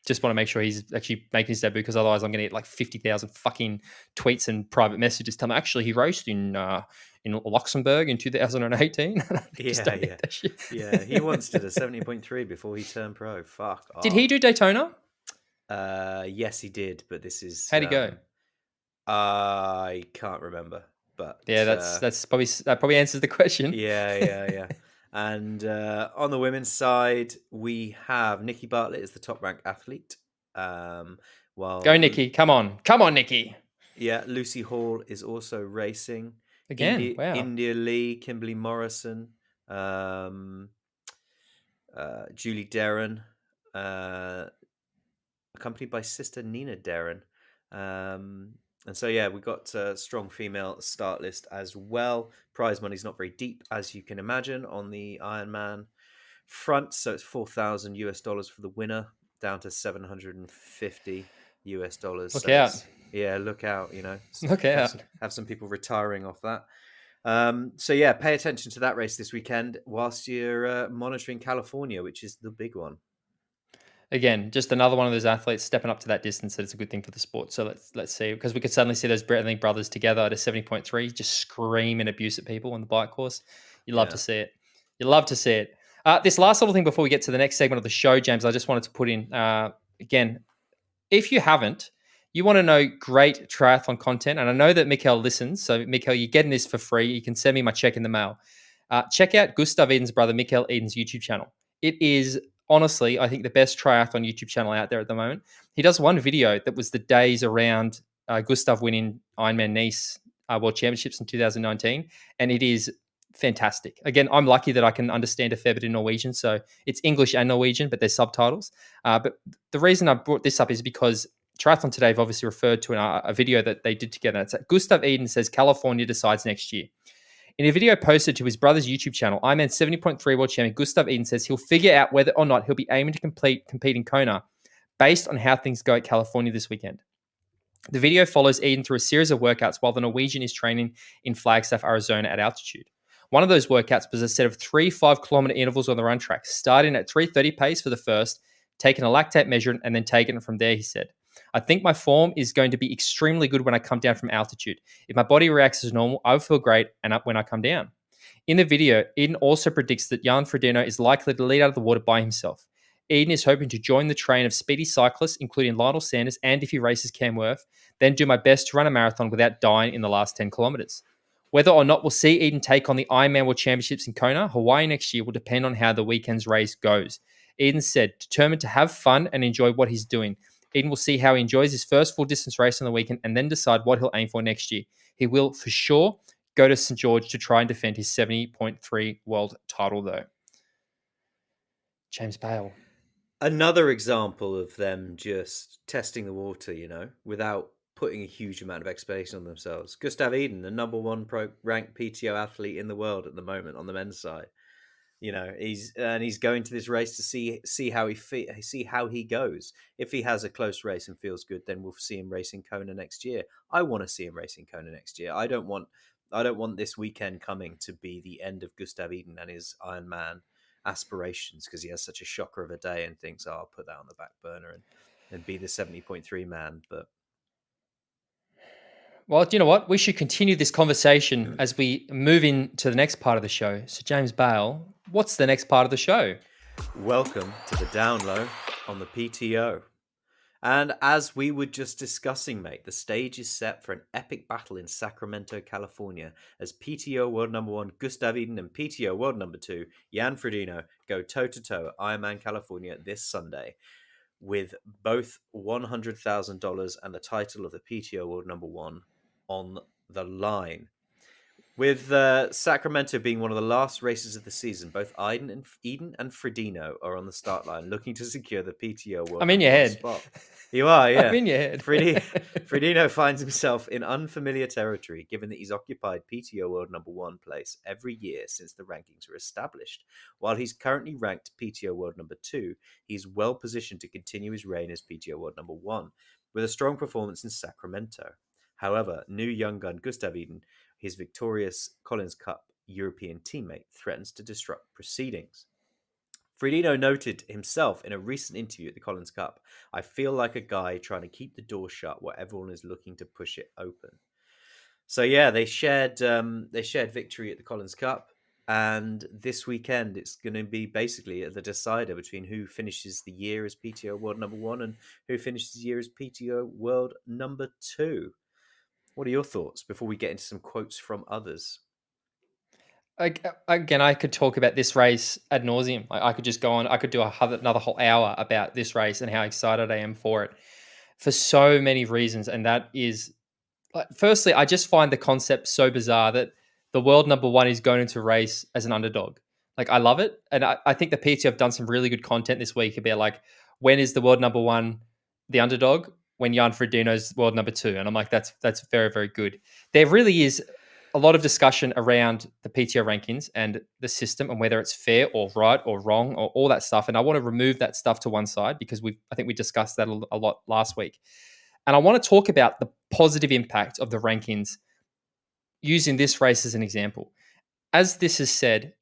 Just want to make sure he's actually making his debut, because otherwise I'm going to get like 50,000 fucking tweets and private messages telling me, actually, he raced in Luxembourg in 2018. Yeah. He once did a 70.3 before he turned pro. Fuck off. Did he do Daytona? Yes, he did. But this is how'd he go? I can't remember. But yeah, that probably answers the question. Yeah. And on the women's side, we have Nikki Bartlett as the top-ranked athlete. Go, Nikki! Come on, Nikki! Yeah, Lucy Hall is also racing again. Wow. India Lee, Kimberly Morrison, Julie Derren, accompanied by sister Nina Derren. And so, yeah, we've got a strong female start list as well. Prize money's not very deep, as you can imagine, on the Ironman front. So it's $4,000 for the winner, down to $750. Look out. Yeah, look out, Look out. Have some people retiring off that. So, yeah, pay attention to that race this weekend whilst you're monitoring California, which is the big one. Again, just another one of those athletes stepping up to that distance that it's a good thing for the sport. So let's see, because we could suddenly see those Bradley brothers together at a 70.3 just scream and abuse at people on the bike course. You love to see it. You love to see it. This last little thing before we get to the next segment of the show, James, I just wanted to put in, again, if you haven't You want to know great triathlon content, and I know that Mikkel listens. So, Mikkel, you're getting this for free. You can send me my check in the mail. Check out Gustav Eden's brother, Mikkel Eden's YouTube channel. It is honestly, I think, the best triathlon YouTube channel out there at the moment. He does one video that was the days around Gustav winning Ironman Nice World Championships in 2019, and it is fantastic. Again, I'm lucky that I can understand a fair bit in Norwegian, so it's English and Norwegian, but there's subtitles. But the reason I brought this up is because Triathlon Today have obviously referred to a video that they did together. It's Gustav Iden says California decides next year. In a video posted to his brother's YouTube channel, Ironman 70.3 world champion Gustav Iden says he'll figure out whether or not he'll be aiming to compete in Kona based on how things go at California this weekend. The video follows Eden through a series of workouts while the Norwegian is training in Flagstaff, Arizona at altitude. One of those workouts was a set of 3 5-kilometer intervals on the run track, starting at 3:30 pace for the first, taking a lactate measurement, and then taking it from there, he said. I think my form is going to be extremely good when I come down from altitude. If my body reacts as normal, I will feel great and up when I come down. In the video, Eden also predicts that Jan Frodeno is likely to lead out of the water by himself. Eden is hoping to join the train of speedy cyclists, including Lionel Sanders and, if he races, Cam Worth, then do my best to run a marathon without dying in the last 10 kilometers. Whether or not we'll see Eden take on the Ironman World Championships in Kona, Hawaii next year will depend on how the weekend's race goes. Eden said, determined to have fun and enjoy what he's doing. Eden will see how he enjoys his first full distance race on the weekend and then decide what he'll aim for next year. He will, for sure, go to St. George to try and defend his 70.3 world title, though. James Bale. Another example of them just testing the water, without putting a huge amount of expectation on themselves. Gustav Iden, the number one ranked PTO athlete in the world at the moment on the men's side. He's going to this race to see how he goes. If he has a close race and feels good, then we'll see him racing Kona next year. I want to see him racing Kona next year. I don't want this weekend coming to be the end of Gustav Iden and his Ironman aspirations because he has such a shocker of a day and thinks, I'll put that on the back burner and be the 70.3 man. But well, do you know what? We should continue this conversation as we move into the next part of the show. So, James Bale, what's the next part of the show? Welcome to the down low on the PTO. And as we were just discussing, mate, the stage is set for an epic battle in Sacramento, California, as PTO World Number 1 Gustav Iden and PTO World Number 2 Jan Frodeno go toe-to-toe at Ironman California this Sunday, with both $100,000 and the title of the PTO World Number 1 on the line. With Sacramento being one of the last races of the season, both Iden and Frodeno are on the start line, looking to secure the PTO World I'm in your head. spot. You are, yeah. I'm in your head. Frodeno finds himself in unfamiliar territory, given that he's occupied PTO World Number 1 place every year since the rankings were established. While he's currently ranked PTO World Number 2, he's well positioned to continue his reign as PTO World Number 1, with a strong performance in Sacramento. However, new young gun Gustav Iden, his victorious Collins Cup European teammate, threatens to disrupt proceedings. Frodeno noted himself in a recent interview at the Collins Cup, I feel like a guy trying to keep the door shut while everyone is looking to push it open. So yeah, they shared victory at the Collins Cup, and this weekend it's going to be basically the decider between who finishes the year as PTO World Number 1 and who finishes the year as PTO World Number 2. What are your thoughts before we get into some quotes from others? Again, I could talk about this race ad nauseum. I could just go on. I could do another whole hour about this race and how excited I am for it for so many reasons. And that is, firstly, I just find the concept so bizarre that the world number 1 is going into a race as an underdog. I love it. And I think the PT have done some really good content this week about when is the world number 1 the underdog? When Jan Frodeno's world number 2. And I'm like, that's very, very good. There really is a lot of discussion around the PTO rankings and the system and whether it's fair or right or wrong or all that stuff. And I want to remove that stuff to one side because I think we discussed that a lot last week. And I want to talk about the positive impact of the rankings using this race as an example. As this is said,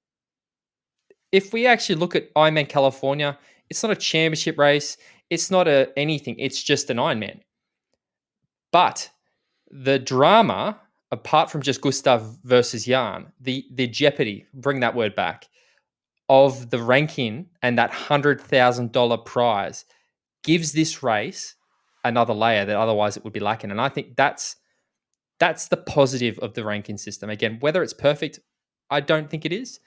if we actually look at Ironman California, it's not a championship race. It's not anything. It's just an Ironman. But the drama, apart from just Gustav versus Jan, the jeopardy, bring that word back, of the ranking and that $100,000 prize gives this race another layer that otherwise it would be lacking. And I think that's the positive of the ranking system. Again, whether it's perfect, I don't think it is,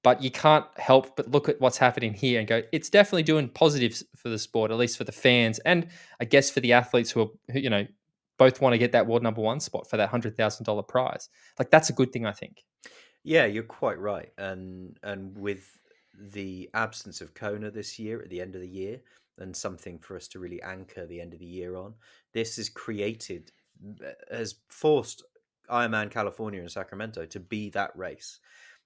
but you can't help but look at what's happening here and go, it's definitely doing positives for the sport, at least for the fans, and I guess for the athletes who both want to get that world number one spot for that $100,000 prize. Like, that's a good thing, I think. Yeah, you're quite right. And with the absence of Kona this year at the end of the year, and something for us to really anchor the end of the year on, this has forced Ironman California and Sacramento to be that race,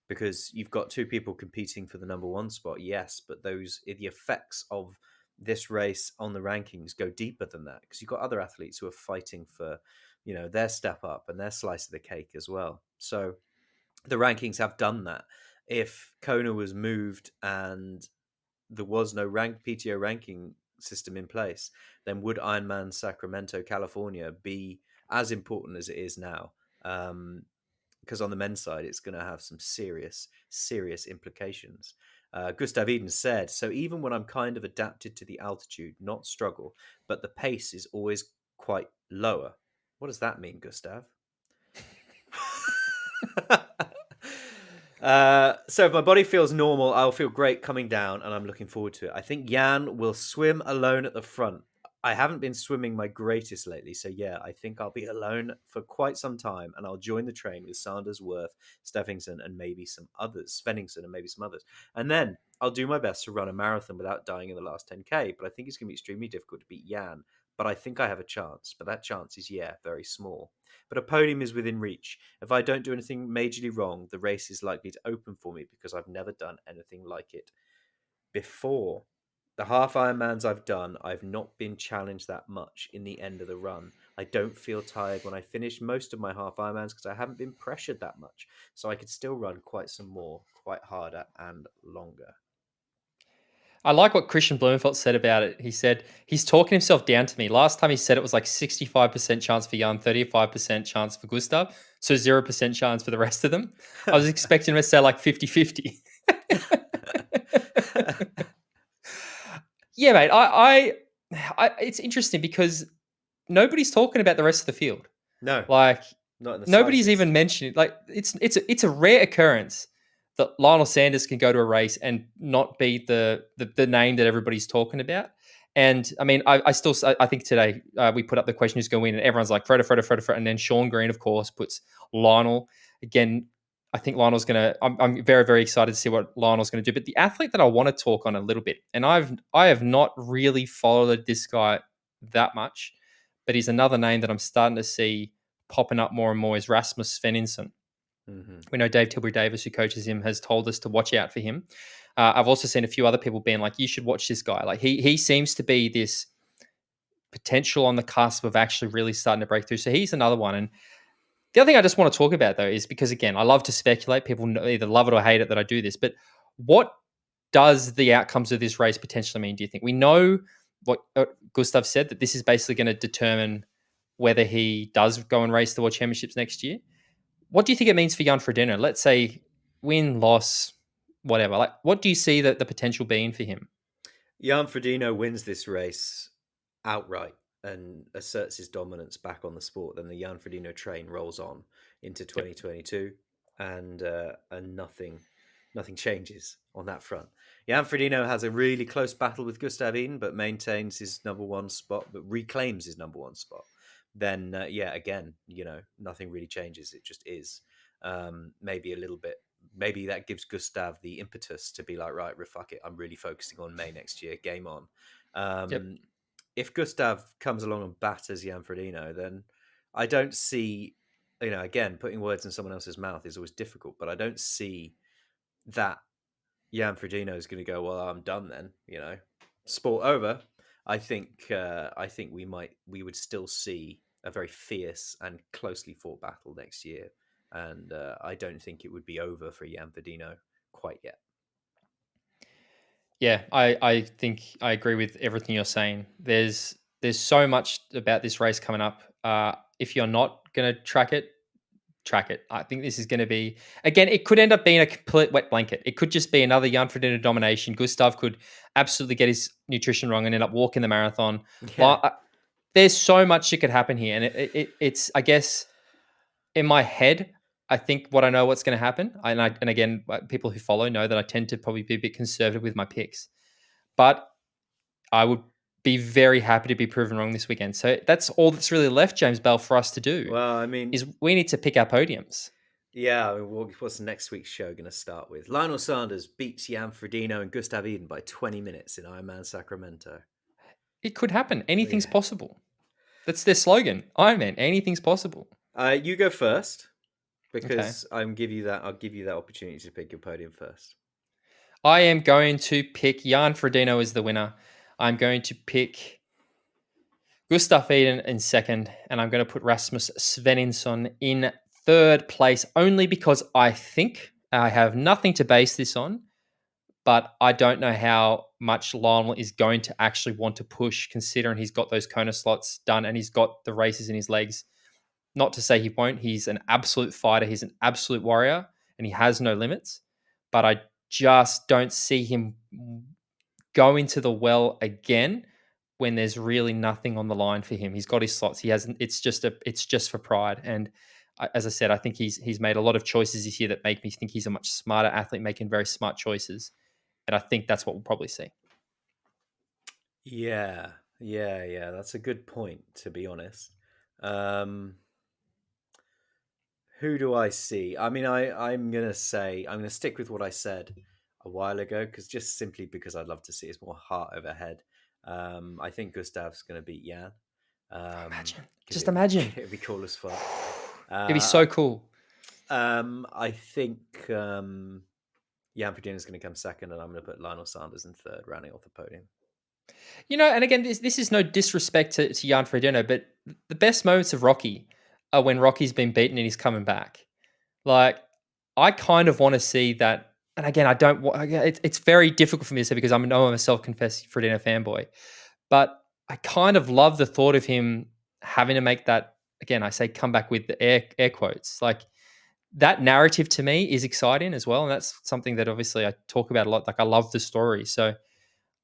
because you've got two people competing for the number one spot, yes, but the effects of this race on the rankings go deeper than that, because you've got other athletes who are fighting for, their step up and their slice of the cake as well. So the rankings have done that. If Kona was moved and there was no PTO ranking system in place, then would Ironman Sacramento, California be as important as it is now? Because on the men's side, it's going to have some serious, serious implications. Gustav Iden said, so even when I'm kind of adapted to the altitude, not struggle, but the pace is always quite lower. What does that mean, Gustav? So if my body feels normal, I'll feel great coming down, and I'm looking forward to it. I think Jan will swim alone at the front. I haven't been swimming my greatest lately, so yeah, I think I'll be alone for quite some time, and I'll join the train with Sanders, Worth, Steffingson, and maybe some others, Svenningson, and maybe some others. And then I'll do my best to run a marathon without dying in the last 10K, but I think it's going to be extremely difficult to beat Jan. But I think I have a chance, but that chance is, very small. But a podium is within reach. If I don't do anything majorly wrong, the race is likely to open for me because I've never done anything like it before. The half Ironmans I've done, I've not been challenged that much in the end of the run. I don't feel tired when I finish most of my half Ironmans because I haven't been pressured that much. So I could still run quite some more, quite harder and longer. I like what Christian Blumenfeld said about it. He said he's talking himself down to me. Last time he said it was like 65% chance for Jan, 35% chance for Gustav, so 0% chance for the rest of them. I was expecting him to say like 50-50. Yeah, mate. It's interesting because nobody's talking about the rest of the field. No, Like, not in the nobody's slightest. even mentioning. Like, it's a rare occurrence that Lionel Sanders can go to a race and not be the name that everybody's talking about. And I mean, I think today we put up the question who's going to win, and everyone's like Frodo, and then Sean Green, of course, puts Lionel again. I think Lionel's going to. I'm very, very excited to see what Lionel's going to do. But the athlete that I want to talk on a little bit, and I have not really followed this guy that much, but he's another name that I'm starting to see popping up more and more, is Rasmus Svenningson. Mm-hmm. We know Dave Tilbury Davis, who coaches him, has told us to watch out for him. I've also seen a few other people being like, you should watch this guy. Like, he seems to be this potential on the cusp of actually really starting to break through. So he's another one. And the other thing I just want to talk about, though, is because, again, I love to speculate. People either love it or hate it that I do this. But what does the outcomes of this race potentially mean, do you think? We know what Gustav said, that this is basically going to determine whether he does go and race the World Championships next year. What do you think it means for Jan Frodeno? Let's say win, loss, whatever. Like, what do you see the potential being for him? Jan Frodeno wins this race outright and asserts his dominance back on the sport. Then the Jan Frodeno train rolls on into Yep. 2022, and nothing changes on that front. Jan Frodeno has a really close battle with Gustav Iden, but maintains his number one spot, but reclaims his number one spot. Then again, nothing really changes. It just is. Maybe a little bit. Maybe that gives Gustav the impetus to be like, right, fuck it, I'm really focusing on May next year. Game on. Yep. If Gustav comes along and batters Jan Frodeno, then I don't see, again, putting words in someone else's mouth is always difficult, but I don't see that Jan Frodeno is going to go, well, I'm done then, sport over. I think we would still see a very fierce and closely fought battle next year. And I don't think it would be over for Jan Frodeno quite yet. Yeah, I think I agree with everything you're saying. There's so much about this race coming up. If you're not going to track it. I think this is going to be, again, it could end up being a complete wet blanket. It could just be another Jan Frodeno domination. Gustav could absolutely get his nutrition wrong and end up walking the marathon. Yeah. there's so much that could happen here, and it's I guess in my head, I think what I know what's going to happen, and again, people who follow know that I tend to probably be a bit conservative with my picks, but I would be very happy to be proven wrong this weekend. So that's all that's really left, James Bell, for us to do. Well, I mean, Is we need to pick our podiums. yeah, I mean, what's next week's show going to start with? Lionel Sanders beats Jan Frodeno and Gustav Iden by 20 minutes in Ironman Sacramento. It could happen. Anything's Yeah. possible. That's their slogan. Ironman. Anything's possible. You go first Okay. because I'll give you that opportunity to pick your podium first. I am going to pick Jan Frodeno as the winner. I'm going to pick Gustav Iden in second, and I'm going to put Rasmus Svenningsson in third place only because I think I have nothing to base this on, but I don't know how much Lionel is going to actually want to push considering he's got those Kona slots done and he's got the races in his legs. Not to say he won't. He's an absolute fighter. He's an absolute warrior and he has no limits, but I just don't see him go into the well again when there's really nothing on the line for him. He's got his slots. He hasn't. It's just for pride. And as I said, I think he's made a lot of choices this year that make me think he's a much smarter athlete, making very smart choices. And I think that's what we'll probably see. Yeah. That's a good point, to be honest. Who do I see? I mean, I'm going to stick with what I said a while ago, just simply because I'd love to see his more heart over head. I think Gustav's going to beat Jan. Imagine. Just imagine. It'd be cool as fuck. It'd be so cool. I think Jan Frodeno is going to come second, and I'm going to put Lionel Sanders in third, rounding off the podium. And again, this is no disrespect to Jan Frodeno, but the best moments of Rocky are when Rocky's been beaten and he's coming back. Like, I kind of want to see that. And again, I don't. It's very difficult for me to say because I'm a self-confessed Frodeno fanboy, but I kind of love the thought of him having to make that. Again, I say come back with the air quotes. Like, that narrative to me is exciting as well, and that's something that obviously I talk about a lot. Like, I love the story, so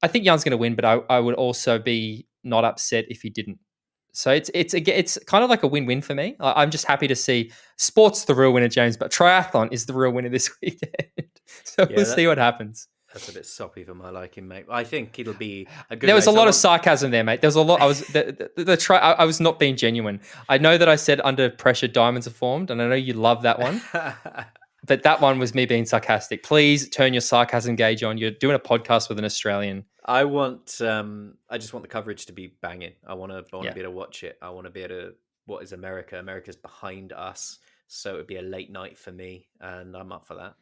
I think Jan's going to win, but I would also be not upset if he didn't. So it's kind of like a win-win for me. I'm just happy to see sport's the real winner, James, but triathlon is the real winner this weekend. So we'll see what happens. That's a bit soppy for my liking, mate. I think it'll be a good. There was a lot of sarcasm there, mate. There was a lot. I was I was not being genuine. I know that I said under pressure diamonds are formed, and I know you love that one. But that one was me being sarcastic. Please turn your sarcasm gauge on. You're doing a podcast with an Australian. I just want the coverage to be banging. I want to be able to watch it. I want to be able to. What is America? America's behind us, so it'd be a late night for me, and I'm up for that.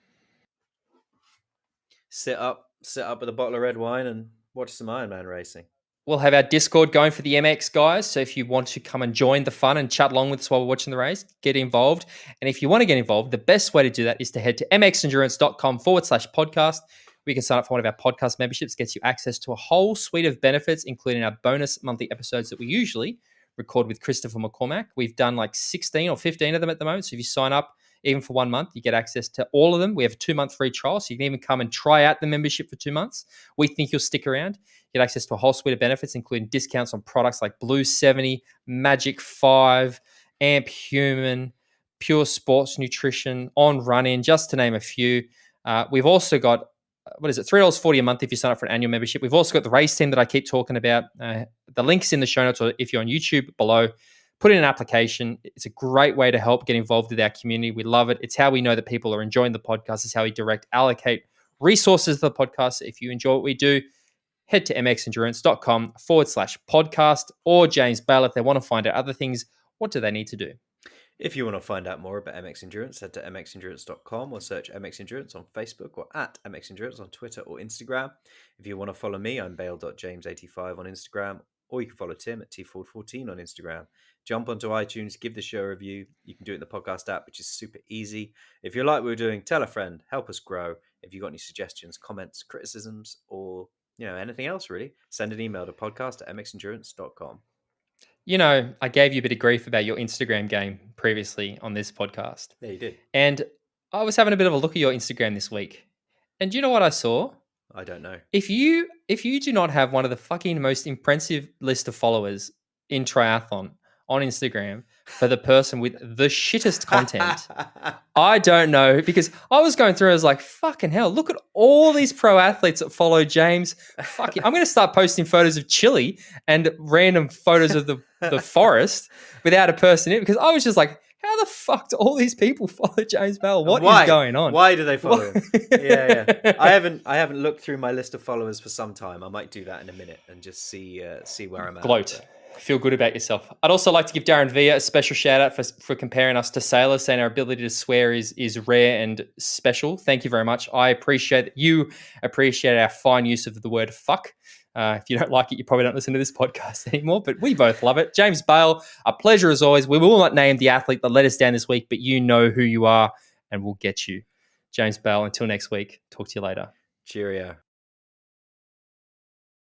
Sit up with a bottle of red wine and watch some Ironman racing. We'll have our Discord going for the MX guys. So if you want to come and join the fun and chat along with us while we're watching the race, get involved. And if you want to get involved, the best way to do that is to head to mxendurance.com/podcast. We can sign up for one of our podcast memberships, gets you access to a whole suite of benefits, including our bonus monthly episodes that we usually record with Christopher McCormack. We've done like 16 or 15 of them at the moment. So if you sign up, even for 1 month, you get access to all of them. We have a 2-month free trial, so you can even come and try out the membership for 2 months. We think you'll stick around. You get access to a whole suite of benefits, including discounts on products like Blue 70, Magic 5, Amp Human, Pure Sports Nutrition, On Run-In, just to name a few. We've also got, $3.40 a month if you sign up for an annual membership. We've also got the race team that I keep talking about. The link's in the show notes, or if you're on YouTube, below. Put in an application. It's a great way to help get involved with our community. We love it. It's how we know that people are enjoying the podcast. It's how we allocate resources to the podcast. If you enjoy what we do, head to mxendurance.com/podcast, or James Bale, if they want to find out other things, what do they need to do? If you want to find out more about MX Endurance, head to mxendurance.com or search MX Endurance on Facebook or at MX Endurance on Twitter or Instagram. If you want to follow me, I'm bale.james85 on Instagram, or you can follow Tim at tford14 on Instagram. Jump onto iTunes, give the show a review. You can do it in the podcast app, which is super easy. If you like what we're doing, tell a friend, help us grow. If you've got any suggestions, comments, criticisms, or anything else really, send an email to podcast@mxendurance.com. I gave you a bit of grief about your Instagram game previously on this podcast. Yeah, you did. And I was having a bit of a look at your Instagram this week. And do you know what I saw? I don't know. If you do not have one of the fucking most impressive list of followers in triathlon on Instagram for the person with the shittest content. I don't know, because I was going through, I was like, fucking hell, look at all these pro athletes that follow James. Fucking, I'm going to start posting photos of Chile and random photos of the forest without a person in it, because I was just like, how the fuck do all these people follow James Bell? What is going on? Why do they follow him? Yeah. I haven't looked through my list of followers for some time. I might do that in a minute and just see where I'm at. Gloat. Feel good about yourself. I'd also like to give Darren Villa a special shout out for comparing us to sailors, saying our ability to swear is rare and special. Thank you very much. I appreciate that you appreciate our fine use of the word fuck. If you don't like it, you probably don't listen to this podcast anymore, but we both love it. James Bale, a pleasure as always. We will not name the athlete that let us down this week, but you know who you are and we'll get you. James Bale, until next week, talk to you later. Cheerio.